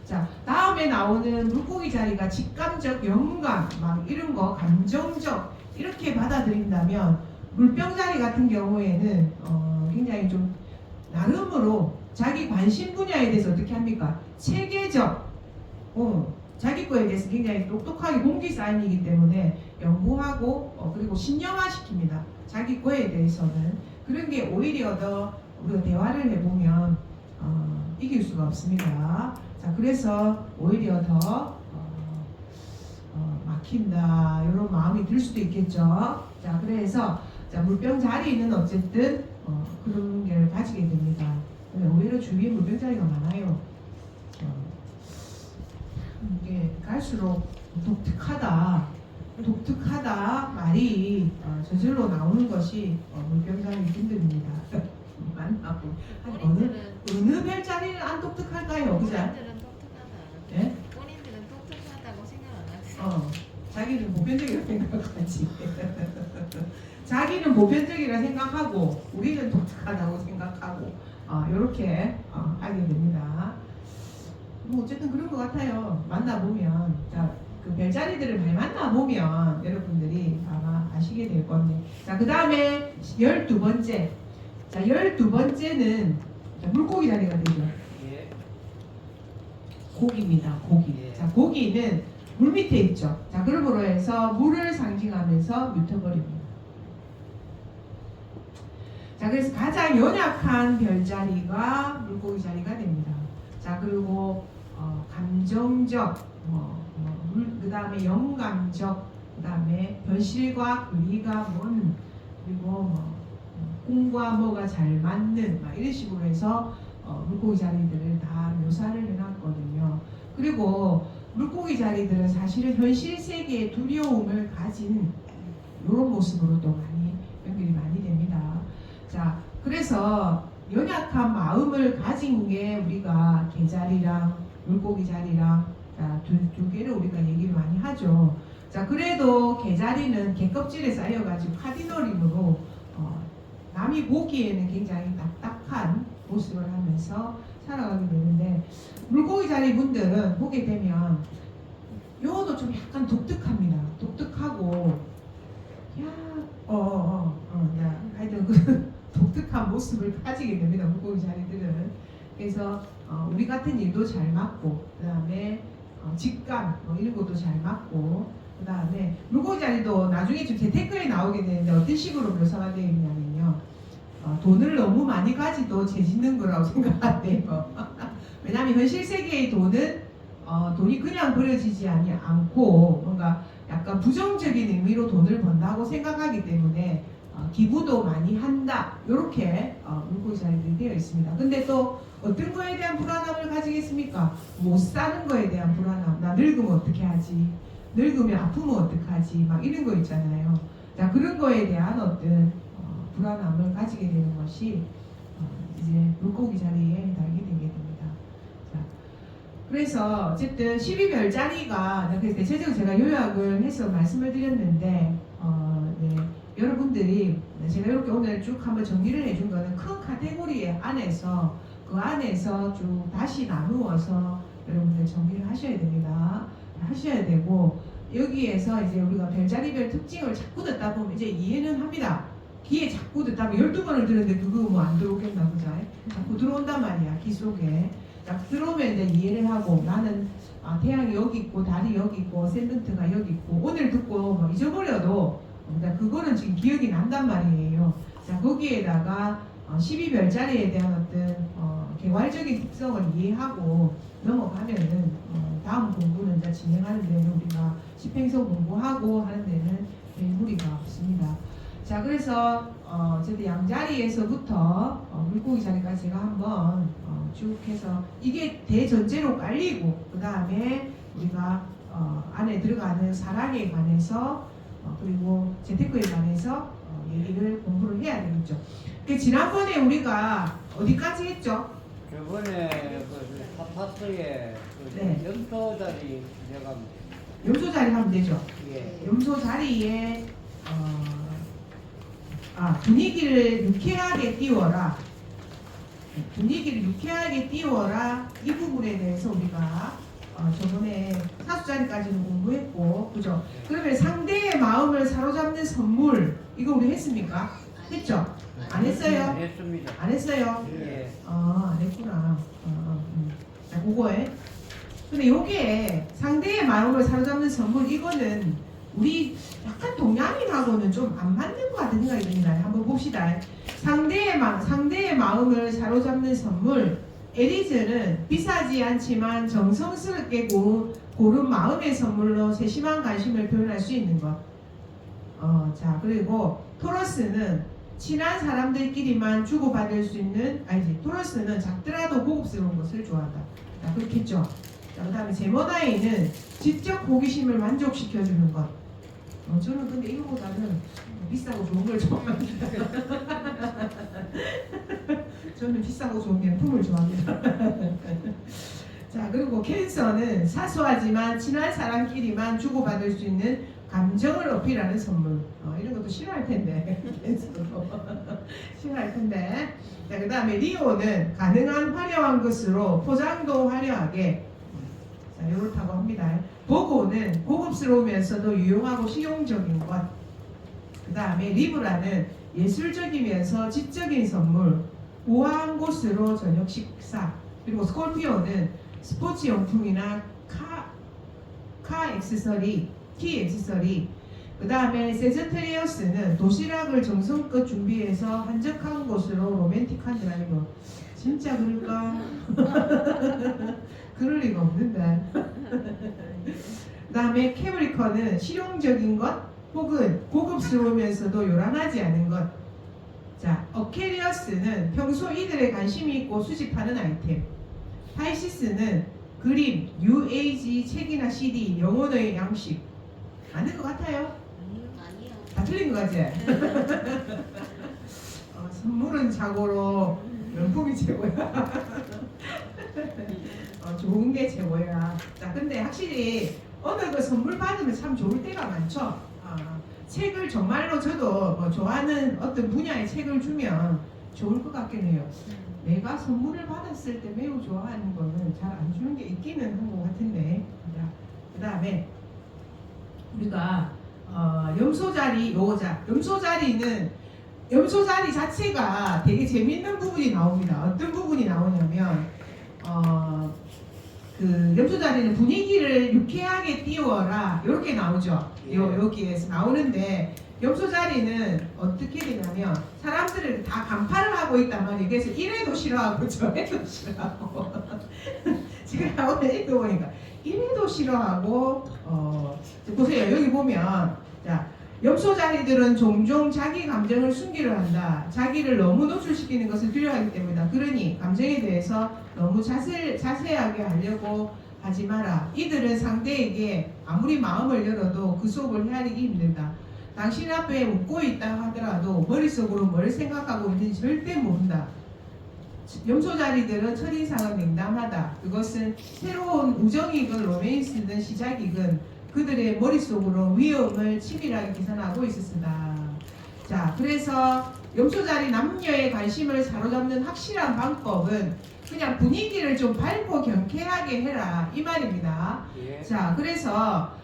자, 다음에 나오는 물고기 자리가 직감적, 영감, 막 이런 거, 감정적 이렇게 받아들인다면 물병자리 같은 경우에는 굉장히 좀 나름으로 자기 관심 분야에 대해서 어떻게 합니까? 체계적, 자기 거에 대해서 굉장히 똑똑하게 공기 사인이기 때문에 연구하고 그리고 신념화시킵니다. 자기 거에 대해서는. 그런 게 오히려 더 우리가 대화를 해보면 이길 수가 없습니다. 자, 그래서 오히려 더 막힌다 이런 마음이 들 수도 있겠죠. 자, 그래서 자, 물병 자리는 어쨌든 그런 게 가지게 됩니다. 오히려 주위에 물병 자리가 많아요. 이게 갈수록 독특하다 말이 저절로 나오는 것이 물병자리 분들입니다. 만나고 어느 별자리는 안 독특할까요, 그죠? 본인들은 똑똑하다. 예? 본인들은 똑똑하다고 생각 안 하지. 자기는 보편적이라 생각하지. 자기는 보편적이라 생각하고 우리는 독특하다고 생각하고 이렇게 하게 됩니다. 뭐 어쨌든 그런 것 같아요. 만나보면 그 별자리들을 많이 만나보면 여러분들이 아마 아시게 될 건데, 자, 그 다음에 12번째. 자, 12번째는 물고기 자리가 되죠. 예. 고기입니다. 고기. 예. 자, 고기는 물 밑에 있죠. 자, 그러므로 해서 물을 상징하면서 뮤터버립니다. 자, 그래서 가장 연약한 별자리가 물고기 자리가 됩니다. 자, 그리고 감정적, 그 다음에 영감적, 그다음에 변실과 거리가 먼, 그리고 뭐 꿈과 뭐가 잘 맞는 막 이런 식으로 해서 물고기 자리들을 다 묘사를 해놨거든요. 그리고 물고기 자리들은 사실은 현실 세계의 두려움을 가진 이런 모습으로도 많이 연결이 많이 됩니다. 자, 그래서 연약한 마음을 가진 게 우리가 개자리랑 물고기 자리랑 두 개를 우리가 얘기를 많이 하죠. 자, 그래도 개자리는 개껍질에 쌓여가지고 카디너림으로 남이 보기에는 굉장히 딱딱한 모습을 하면서 살아가게 되는데, 물고기 자리 분들은 보게 되면 요것도 좀 약간 독특합니다. 독특하고 하여튼 그 독특한 모습을 가지게 됩니다. 물고기 자리들은. 그래서 우리 같은 일도 잘 맞고, 그 다음에 직감 이런 것도 잘 맞고, 그 다음에 물고기 자리도 나중에 좀 재테크에 나오게 되는데 어떤 식으로 묘사가 되어 있냐면요, 돈을 너무 많이 가지도 죄짓는 거라고 생각한대요. 왜냐하면 현실 세계의 돈은 돈이 그냥 버려지지 않고 뭔가 약간 부정적인 의미로 돈을 번다고 생각하기 때문에 기부도 많이 한다, 이렇게 물고기 자리들이 되어 있습니다. 근데 또 어떤 거에 대한 불안함을 가지겠습니까? 못 사는 거에 대한 불안함. 나 늙으면 어떻게 하지? 늙으면 아프면 어떡하지? 막 이런 거 있잖아요. 자, 그런 거에 대한 어떤 불안함을 가지게 되는 것이 이제 물고기 자리에 해당이 되게 됩니다. 자, 그래서 어쨌든 12별자리가, 그래서 대체적으로 제가 요약을 해서 말씀을 드렸는데, 네, 여러분들이 제가 이렇게 오늘 쭉 한번 정리를 해준 거는 큰 카테고리 안에서 그 안에서 쭉 다시 나누어서 여러분들 정리를 하셔야 됩니다. 하셔야 되고, 여기에서 이제 우리가 별자리별 특징을 자꾸 듣다 보면 이제 이해는 합니다. 귀에 자꾸 듣다 보면 12번을 들었는데 그거 뭐 안 들어오겠나 보자. 자꾸 들어온단 말이야, 귀 속에. 자, 들어오면 이제 이해를 하고, 나는 태양이 여기 있고 달이 여기 있고 샌드트가 여기 있고, 오늘 듣고 뭐 잊어버려도 그거는 지금 기억이 난단 말이에요. 자, 거기에다가 12별자리에 대한 어떤 개괄적인 특성을 이해하고 넘어가면은 다음 공부는 이제 진행하는 데는 우리가 집행성 공부하고 하는 데는 별 무리가 없습니다. 자, 그래서 어쨌든 양자리에서부터 물고기 자리까지 제가 한번 쭉 해서 이게 대전제로 깔리고, 그 다음에 우리가 안에 들어가는 사랑에 관해서 그리고 재테크에 관해서 얘기를 공부를 해야 되겠죠. 그 지난번에 우리가 어디까지 했죠? 저번에 그 파파스에 네. 염소 자리 내가 염소 자리 하면 되죠. 예. 염소 자리에 분위기를 유쾌하게 띄워라. 분위기를 유쾌하게 띄워라. 이 부분에 대해서 우리가 저번에 사수자리까지는 공부했고, 그죠? 그러면 상대의 마음을 사로잡는 선물, 이거 우리 했습니까? 했죠? 안 했어요? 했습니다. 안 했어요? 예. 안 했구나. 자, 그거에. 근데 요게 상대의 마음을 사로잡는 선물, 이거는 우리 약간 동양인하고는 좀 안 맞는 것 같은 생각이 듭니다. 한번 봅시다. 상대의 마음을 사로잡는 선물, 에리즈는 비싸지 않지만 정성스럽게 고른 마음의 선물로 세심한 관심을 표현할 수 있는 것. 자, 그리고 토러스는 친한 사람들끼리만 주고받을 수 있는, 토러스는 작더라도 고급스러운 것을 좋아한다. 자, 그렇겠죠. 자, 그 다음에 제모나이는 지적 호기심을 만족시켜주는 것. 저는 근데 이거보다는 비싸고 좋은 걸 좋아합니다. 저는 비싸고 좋은 명품을 좋아합니다. 자, 그리고 캔서는 사소하지만 친한 사람끼리만 주고받을 수 있는 감정을 어필하는 선물. 이런 것도 싫어할 텐데. 캔서도 싫어할 텐데. 자, 그 다음에 리오는 가능한 화려한 것으로 포장도 화려하게. 자, 이렇다고 합니다. 보고는 고급스러우면서도 유용하고 실용적인 것. 그 다음에 리브라는 예술적이면서 지적인 선물, 우아한 곳으로 저녁 식사. 그리고 스콜피오는 스포츠 용품이나 카 액세서리, 키 액세서리. 그 다음에 세저테리어스는 도시락을 정성껏 준비해서 한적한 곳으로 로맨틱한 드라이브. 진짜 그럴까? 그럴 리가 없는데. 그 다음에 캐브리커는 실용적인 것 혹은 고급스러우면서도 요란하지 않은 것. 자, 어케리어스는 평소 이들의 관심이 있고 수집하는 아이템. 파이시스는 그림, UAG, 책이나 CD, 영혼의 양식. 맞는 것 같아요? 아니요. 다 틀린 거 같지? 선물은 자고로 명품이 최고야. 좋은 게 최고야. 자, 근데 확실히 어느 그 선물 받으면 참 좋을 때가 많죠. 책을 정말로 저도 뭐 좋아하는 어떤 분야의 책을 주면 좋을 것 같긴 해요. 내가 선물을 받았을 때 매우 좋아하는 거는 잘 안 주는 게 있기는 한 것 같은데. 자, 그 다음에 우리가 염소자리 요자. 염소자리 자체가 되게 재밌는 부분이 나옵니다. 어떤 부분이 나오냐면 그 염소자리는 분위기를 유쾌하게 띄워라 이렇게 나오죠. 여기에서 나오는데 염소자리는 어떻게 되냐면 사람들을 다 간파를 하고 있단 말이에요. 그래서 이래도 싫어하고 저래도 싫어하고 제가 오늘 읽어보니까 이래도 싫어하고 보세요. 여기 보면 자, 염소자리들은 종종 자기 감정을 숨기려 한다. 자기를 너무 노출시키는 것을 두려워하기 때문이다. 그러니 감정에 대해서 너무 자세하게 하려고 하지 마라. 이들은 상대에게 아무리 마음을 열어도 그 속을 헤아리기 힘들다. 당신 앞에 웃고 있다 하더라도 머릿속으로 뭘 생각하고 있는지 절대 모른다. 염소자리들은 첫인상은 냉담하다. 그것은 새로운 우정이건 로맨스든 시작이건 그들의 머릿속으로 위험을 치밀하게 계산하고 있었다. 자, 그래서 염소자리 남녀의 관심을 사로잡는 확실한 방법은 그냥 분위기를 좀 밝고 경쾌하게 해라 이 말입니다. 예. 자, 그래서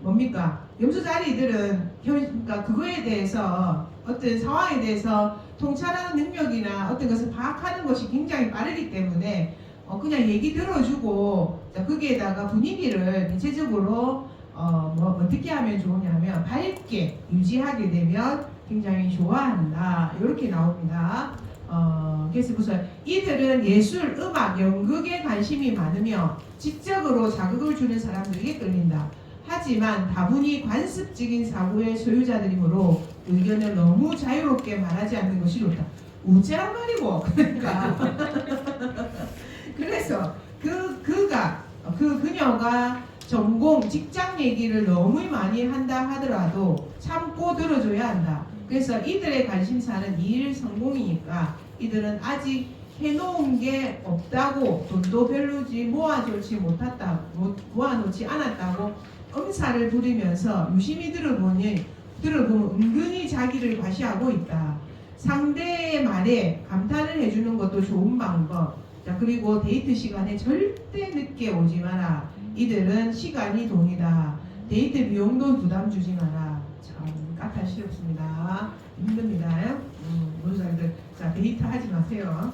뭡니까? 염소자리들은 그러니까 그거에 대해서 어떤 상황에 대해서 통찰하는 능력이나 어떤 것을 파악하는 것이 굉장히 빠르기 때문에 그냥 얘기 들어주고 자, 거기에다가 분위기를 전체적으로 뭐 어떻게 하면 좋으냐면 밝게 유지하게 되면 굉장히 좋아한다 이렇게 나옵니다. 그래서 무슨 이들은 예술, 음악, 연극에 관심이 많으며 지적으로 자극을 주는 사람들에게 끌린다. 하지만 다분히 관습적인 사고의 소유자들이므로 의견을 너무 자유롭게 말하지 않는 것이 좋다. 우째란 말이고 그러니까 그래서 그녀가 전공, 직장 얘기를 너무 많이 한다 하더라도 참고 들어줘야 한다. 그래서 이들의 관심사는 일 성공이니까 이들은 아직 해놓은 게 없다고 돈도 별로지 모아놓지 않았다고 엄살을 부리면서 유심히 들어보면 은근히 자기를 과시하고 있다. 상대의 말에 감탄을 해주는 것도 좋은 방법. 자, 그리고 데이트 시간에 절대 늦게 오지 마라. 이들은 시간이 돈이다. 데이트 비용도 부담 주지 마라. 참 까탈스럽습니다. 힘듭니다. 노조자들 자, 데이트 하지 마세요.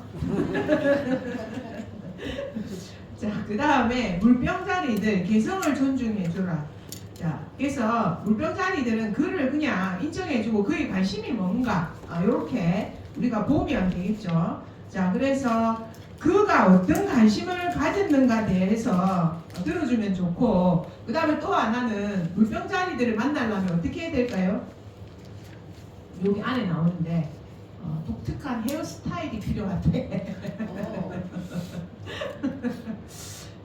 자, 그 다음에 물병자리들 개성을 존중해줘라. 자, 그래서 물병자리들은 그를 그냥 인정해주고 그의 관심이 뭔가 이렇게 우리가 보면 되겠죠. 자, 그래서 그가 어떤 관심을 가졌는가 대해서 들어주면 좋고 그 다음에 또 하나는 물병자리들을 만나려면 어떻게 해야 될까요? 여기 안에 나오는데 독특한 헤어스타일이 필요하대.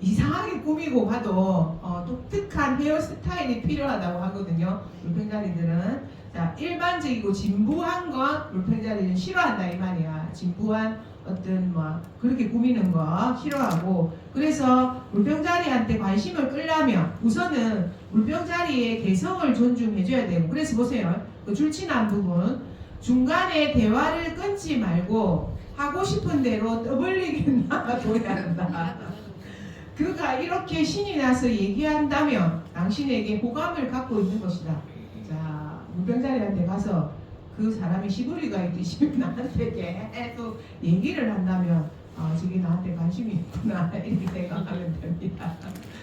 이상하게 꾸미고 봐도 독특한 헤어스타일이 필요하다고 하거든요. 물병자리들은 자, 일반적이고 진부한 건 물병자리는 싫어한다 이 말이야. 진부한 어떤 뭐 그렇게 꾸미는 거 싫어하고 그래서 물병자리한테 관심을 끌려면 우선은 물병자리의 개성을 존중해줘야 되고 그래서 보세요. 그 줄치난 부분 중간에 대화를 끊지 말고 하고 싶은 대로 떠벌리게 놔둬야 한다. 그가 이렇게 신이 나서 얘기한다면 당신에게 호감을 갖고 있는 것이다. 자, 물병자리한테 가서 그 사람이 시부리가 있듯이 나한테 계속 얘기를 한다면 저게 나한테 관심이 있구나 이렇게 생각하면 됩니다.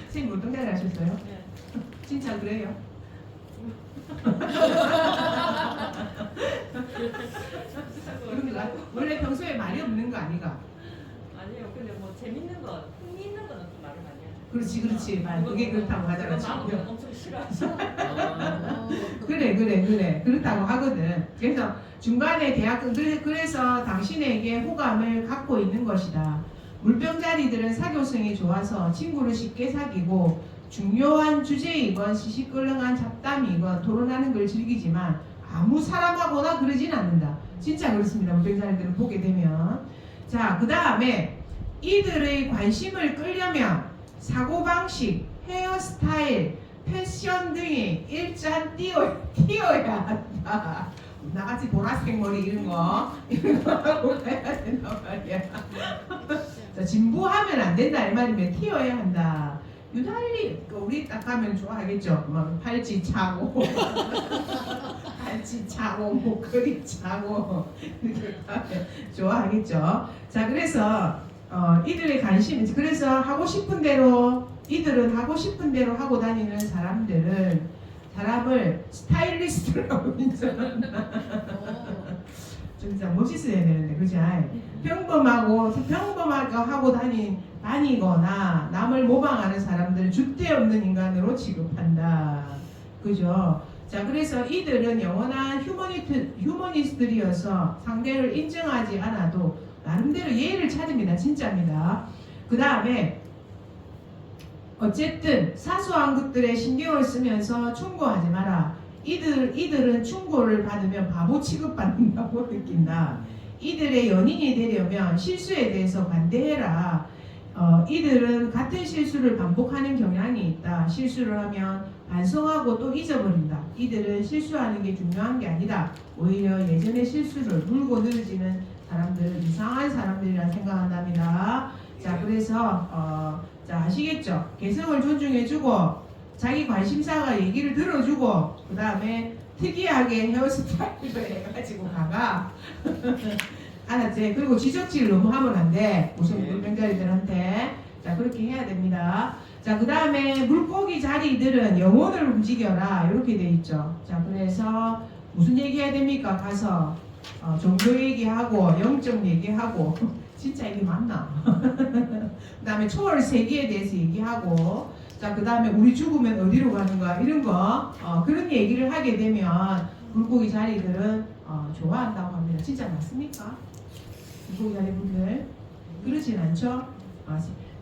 선생님 물병자리 하셨어요? 네. 진짜 그래요? 그런가? 원래 평소에 말이 없는 거 아니가? 아니요, 근데 뭐 재밌는 거, 흥미있는 거는 좀 말을 많이 하죠. 그렇지 그렇지. 그게 그렇다고 하잖아 지금. 엄청 싫어하죠. 그래 그렇다고 하거든. 그래서 중간에 대학은 그래서 당신에게 호감을 갖고 있는 것이다. 물병자리들은 사교성이 좋아서 친구를 쉽게 사귀고 중요한 주제이건 시시끌렁한 잡담이건 토론하는 걸 즐기지만 아무 사람하고나 그러진 않는다. 진짜 그렇습니다. 물병자리들을 보게 되면. 자, 그 다음에 이들의 관심을 끌려면 사고방식, 헤어스타일, 패션 등이 일단 띄어야 한다. 나같이 보라색 머리 이런 거 하고 가야 된단 말이야. 자, 진보하면 안 된다 이 말이면 튀어야 한다. 유달리 우리 딱 가면 좋아하겠죠. 막 팔찌 차고 팔찌 차고 목걸이 차고 이렇게 하면 좋아하겠죠. 자, 그래서 이들의 관심, 그래서 하고 싶은 대로 이들은 하고 싶은 대로 하고 다니는 사람을 스타일리스트라고 인정한다. 진짜 멋있어야 되는데, 그지? 평범하게 하고 다니거나 남을 모방하는 사람들을 줏대없는 인간으로 취급한다. 그죠? 자, 그래서 이들은 영원한 휴머니스트들이어서 상대를 인정하지 않아도 나름대로 예의를 찾습니다. 진짜입니다. 그 다음에 어쨌든 사소한 것들에 신경을 쓰면서 충고하지 마라. 이들은 충고를 받으면 바보 취급받는다고 느낀다. 이들의 연인이 되려면 실수에 대해서 관대해라. 이들은 같은 실수를 반복하는 경향이 있다. 실수를 하면 반성하고 또 잊어버린다. 이들은 실수하는 게 중요한 게 아니다. 오히려 예전의 실수를 물고 늘어지는 사람들은 이상한 사람들이라 생각한답니다. 자, 그래서 자, 아시겠죠? 개성을 존중해주고 자기 관심사가 얘기를 들어주고 그 다음에 특이하게 헤어스타일을 해가지고 가가 알았지? 그리고 지적질 너무 하면 안 돼. 우선 물병자리들한테. 자, 그렇게 해야 됩니다. 자, 그 다음에 물고기 자리들은 영혼을 움직여라 이렇게 돼 있죠. 자, 그래서 무슨 얘기해야 됩니까? 가서 종교 얘기하고 영적 얘기하고 진짜 이게 맞나? 그 다음에 초월 세계에 대해서 얘기하고 자, 그 다음에 우리 죽으면 어디로 가는가 이런 거 그런 얘기를 하게 되면 물고기 자리들은 좋아한다고 합니다. 진짜 맞습니까? 물고기 자리 분들 그러진 않죠?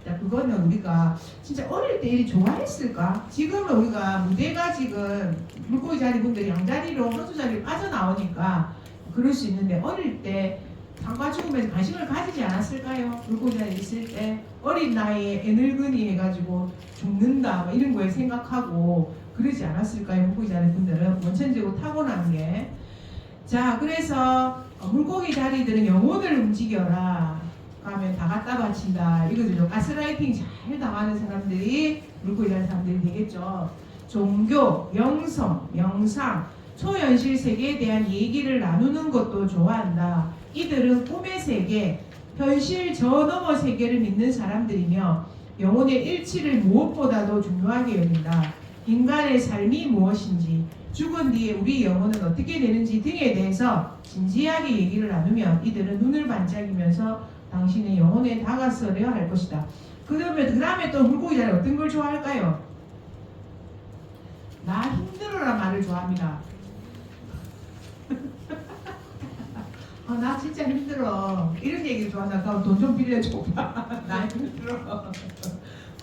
자, 그거는 우리가 진짜 어릴 때 일이 좋아했을까? 지금은 우리가 무대가 지금 물고기 자리 분들이 양자리로 허수 자리로 빠져나오니까 그럴 수 있는데 어릴 때 상과 죽음에 관심을 가지지 않았을까요? 물고기 자리에 있을 때 어린 나이에 애늙은이 해가지고 죽는다 뭐 이런 거에 생각하고 그러지 않았을까요? 물고기 자리 분들은 원천적으로 타고난 게. 자, 그래서 물고기 자리들은 영혼을 움직여라 하면 다 갖다 바친다 이거죠. 가스라이팅 잘 당하는 사람들이 물고기 자리 사람들이 되겠죠. 종교, 영성, 명상, 초현실 세계에 대한 얘기를 나누는 것도 좋아한다. 이들은 꿈의 세계, 현실 저 너머 세계를 믿는 사람들이며 영혼의 일치를 무엇보다도 중요하게 여긴다. 인간의 삶이 무엇인지, 죽은 뒤에 우리 영혼은 어떻게 되는지 등에 대해서 진지하게 얘기를 나누면 이들은 눈을 반짝이면서 당신의 영혼에 다가서려 할 것이다. 그 다음에 또 물고기 자리 어떤 걸 좋아할까요? 나 힘들어라 말을 좋아합니다. 나 진짜 힘들어. 이런 얘기 좋아한다. 그럼 돈 좀 빌려줘봐. 나 힘들어.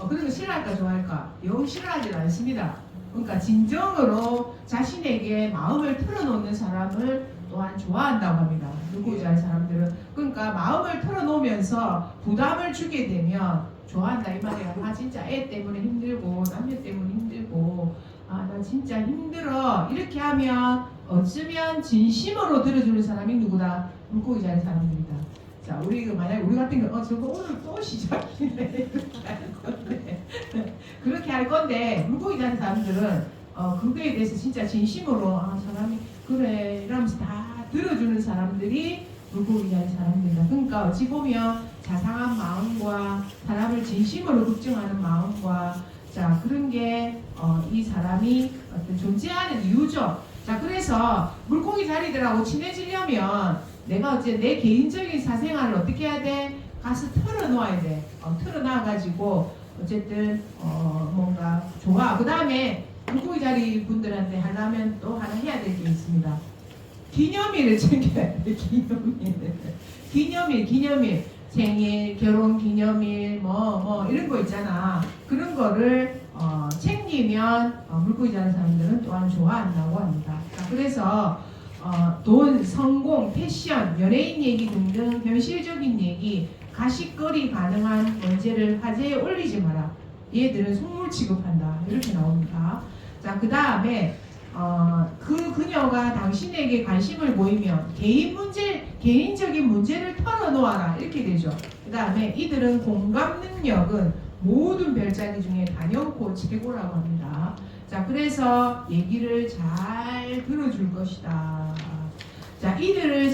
그런 거 싫어할까 좋아할까? 영 싫어하지 않습니다. 그러니까 진정으로 자신에게 마음을 털어놓는 사람을 또한 좋아한다고 합니다. 물고기 자리 사람들은. 그러니까 마음을 털어놓으면서 부담을 주게 되면 좋아한다 이 말이야. 진짜 애 때문에 힘들고 남녀 때문에 힘들고 나 진짜 힘들어 이렇게 하면 어쩌면 진심으로 들어주는 사람이 누구다? 물고기 자리 사람들이다. 자, 만약에 우리 같은 경우 저거 오늘 또 시작이네 이렇게 할 건데 그렇게 할 건데 물고기 자리 사람들은 그거에 대해서 진짜 진심으로 사람이 그래 이러면서 다 들어주는 사람들이 물고기 자리 사람들이다. 그러니까 어찌 보면 자상한 마음과 사람을 진심으로 걱정하는 마음과 자, 그런 게 이 사람이 어떤 존재하는 이유죠. 자, 그래서 물고기 자리들하고 친해지려면 내가 어째 내 개인적인 사생활을 어떻게 해야 돼? 가서 털어놓아야 돼. 털어놔가지고 어쨌든 뭔가 좋아. 그 다음에 물고기 자리 분들한테 하려면 또 하나 해야 될 게 있습니다. 기념일을 챙겨야 돼. 기념일. 생일, 결혼 기념일, 뭐 이런 거 있잖아. 그런 거를 챙기면 물고기 자는 사람들은 또한 좋아한다고 합니다. 자, 그래서 돈, 성공, 패션, 연예인 얘기 등등 현실적인 얘기, 가십거리 가능한 문제를 화제에 올리지 마라. 얘들은 속물 취급한다. 이렇게 나옵니다. 자, 그 다음에 그 그녀가 당신에게 관심을 보이면 개인적인 문제를 털어놓아라. 이렇게 되죠. 그 다음에 이들은 공감 능력은 모든 별자리 중에 단연코 최고라고 합니다. 자, 그래서 얘기를 잘 들어줄 것이다. 자, 이들과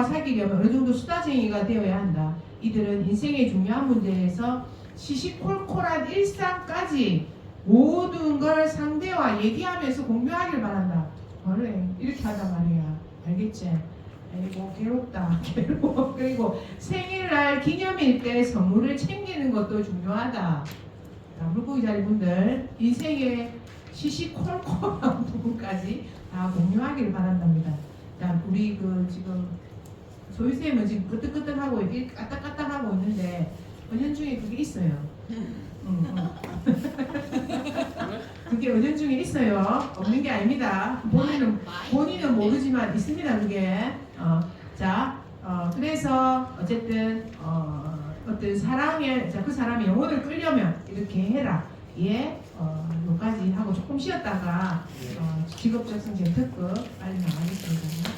사귀려면 어느 정도 수다쟁이가 되어야 한다. 이들은 인생의 중요한 문제에서 시시콜콜한 일상까지 모든 걸 상대와 얘기하면서 공유하길 바란다. 원래 이렇게 하단 말이야. 알겠지? 아이고 괴롭다. 괴로워. 그리고 생일날 기념일 때 선물을 챙기는 것도 중요하다. 자, 물고기 자리 분들 인생의 시시콜콜한 부분까지 다 공유하길 바란답니다. 자, 우리 지금 소희쌤은 지금 끄떡끄떡하고 이렇게 까딱까딱하고 있는데 은연중에 그게 있어요. 그게 은연중에 있어요. 없는 게 아닙니다. 본인은 모르지만 있습니다. 그게. 그래서 어쨌든 어떤 그 사람이 영혼을 끌려면 이렇게 해라. 요까지 하고 조금 쉬었다가 직업적성 재특급 빨리 나가겠습니다.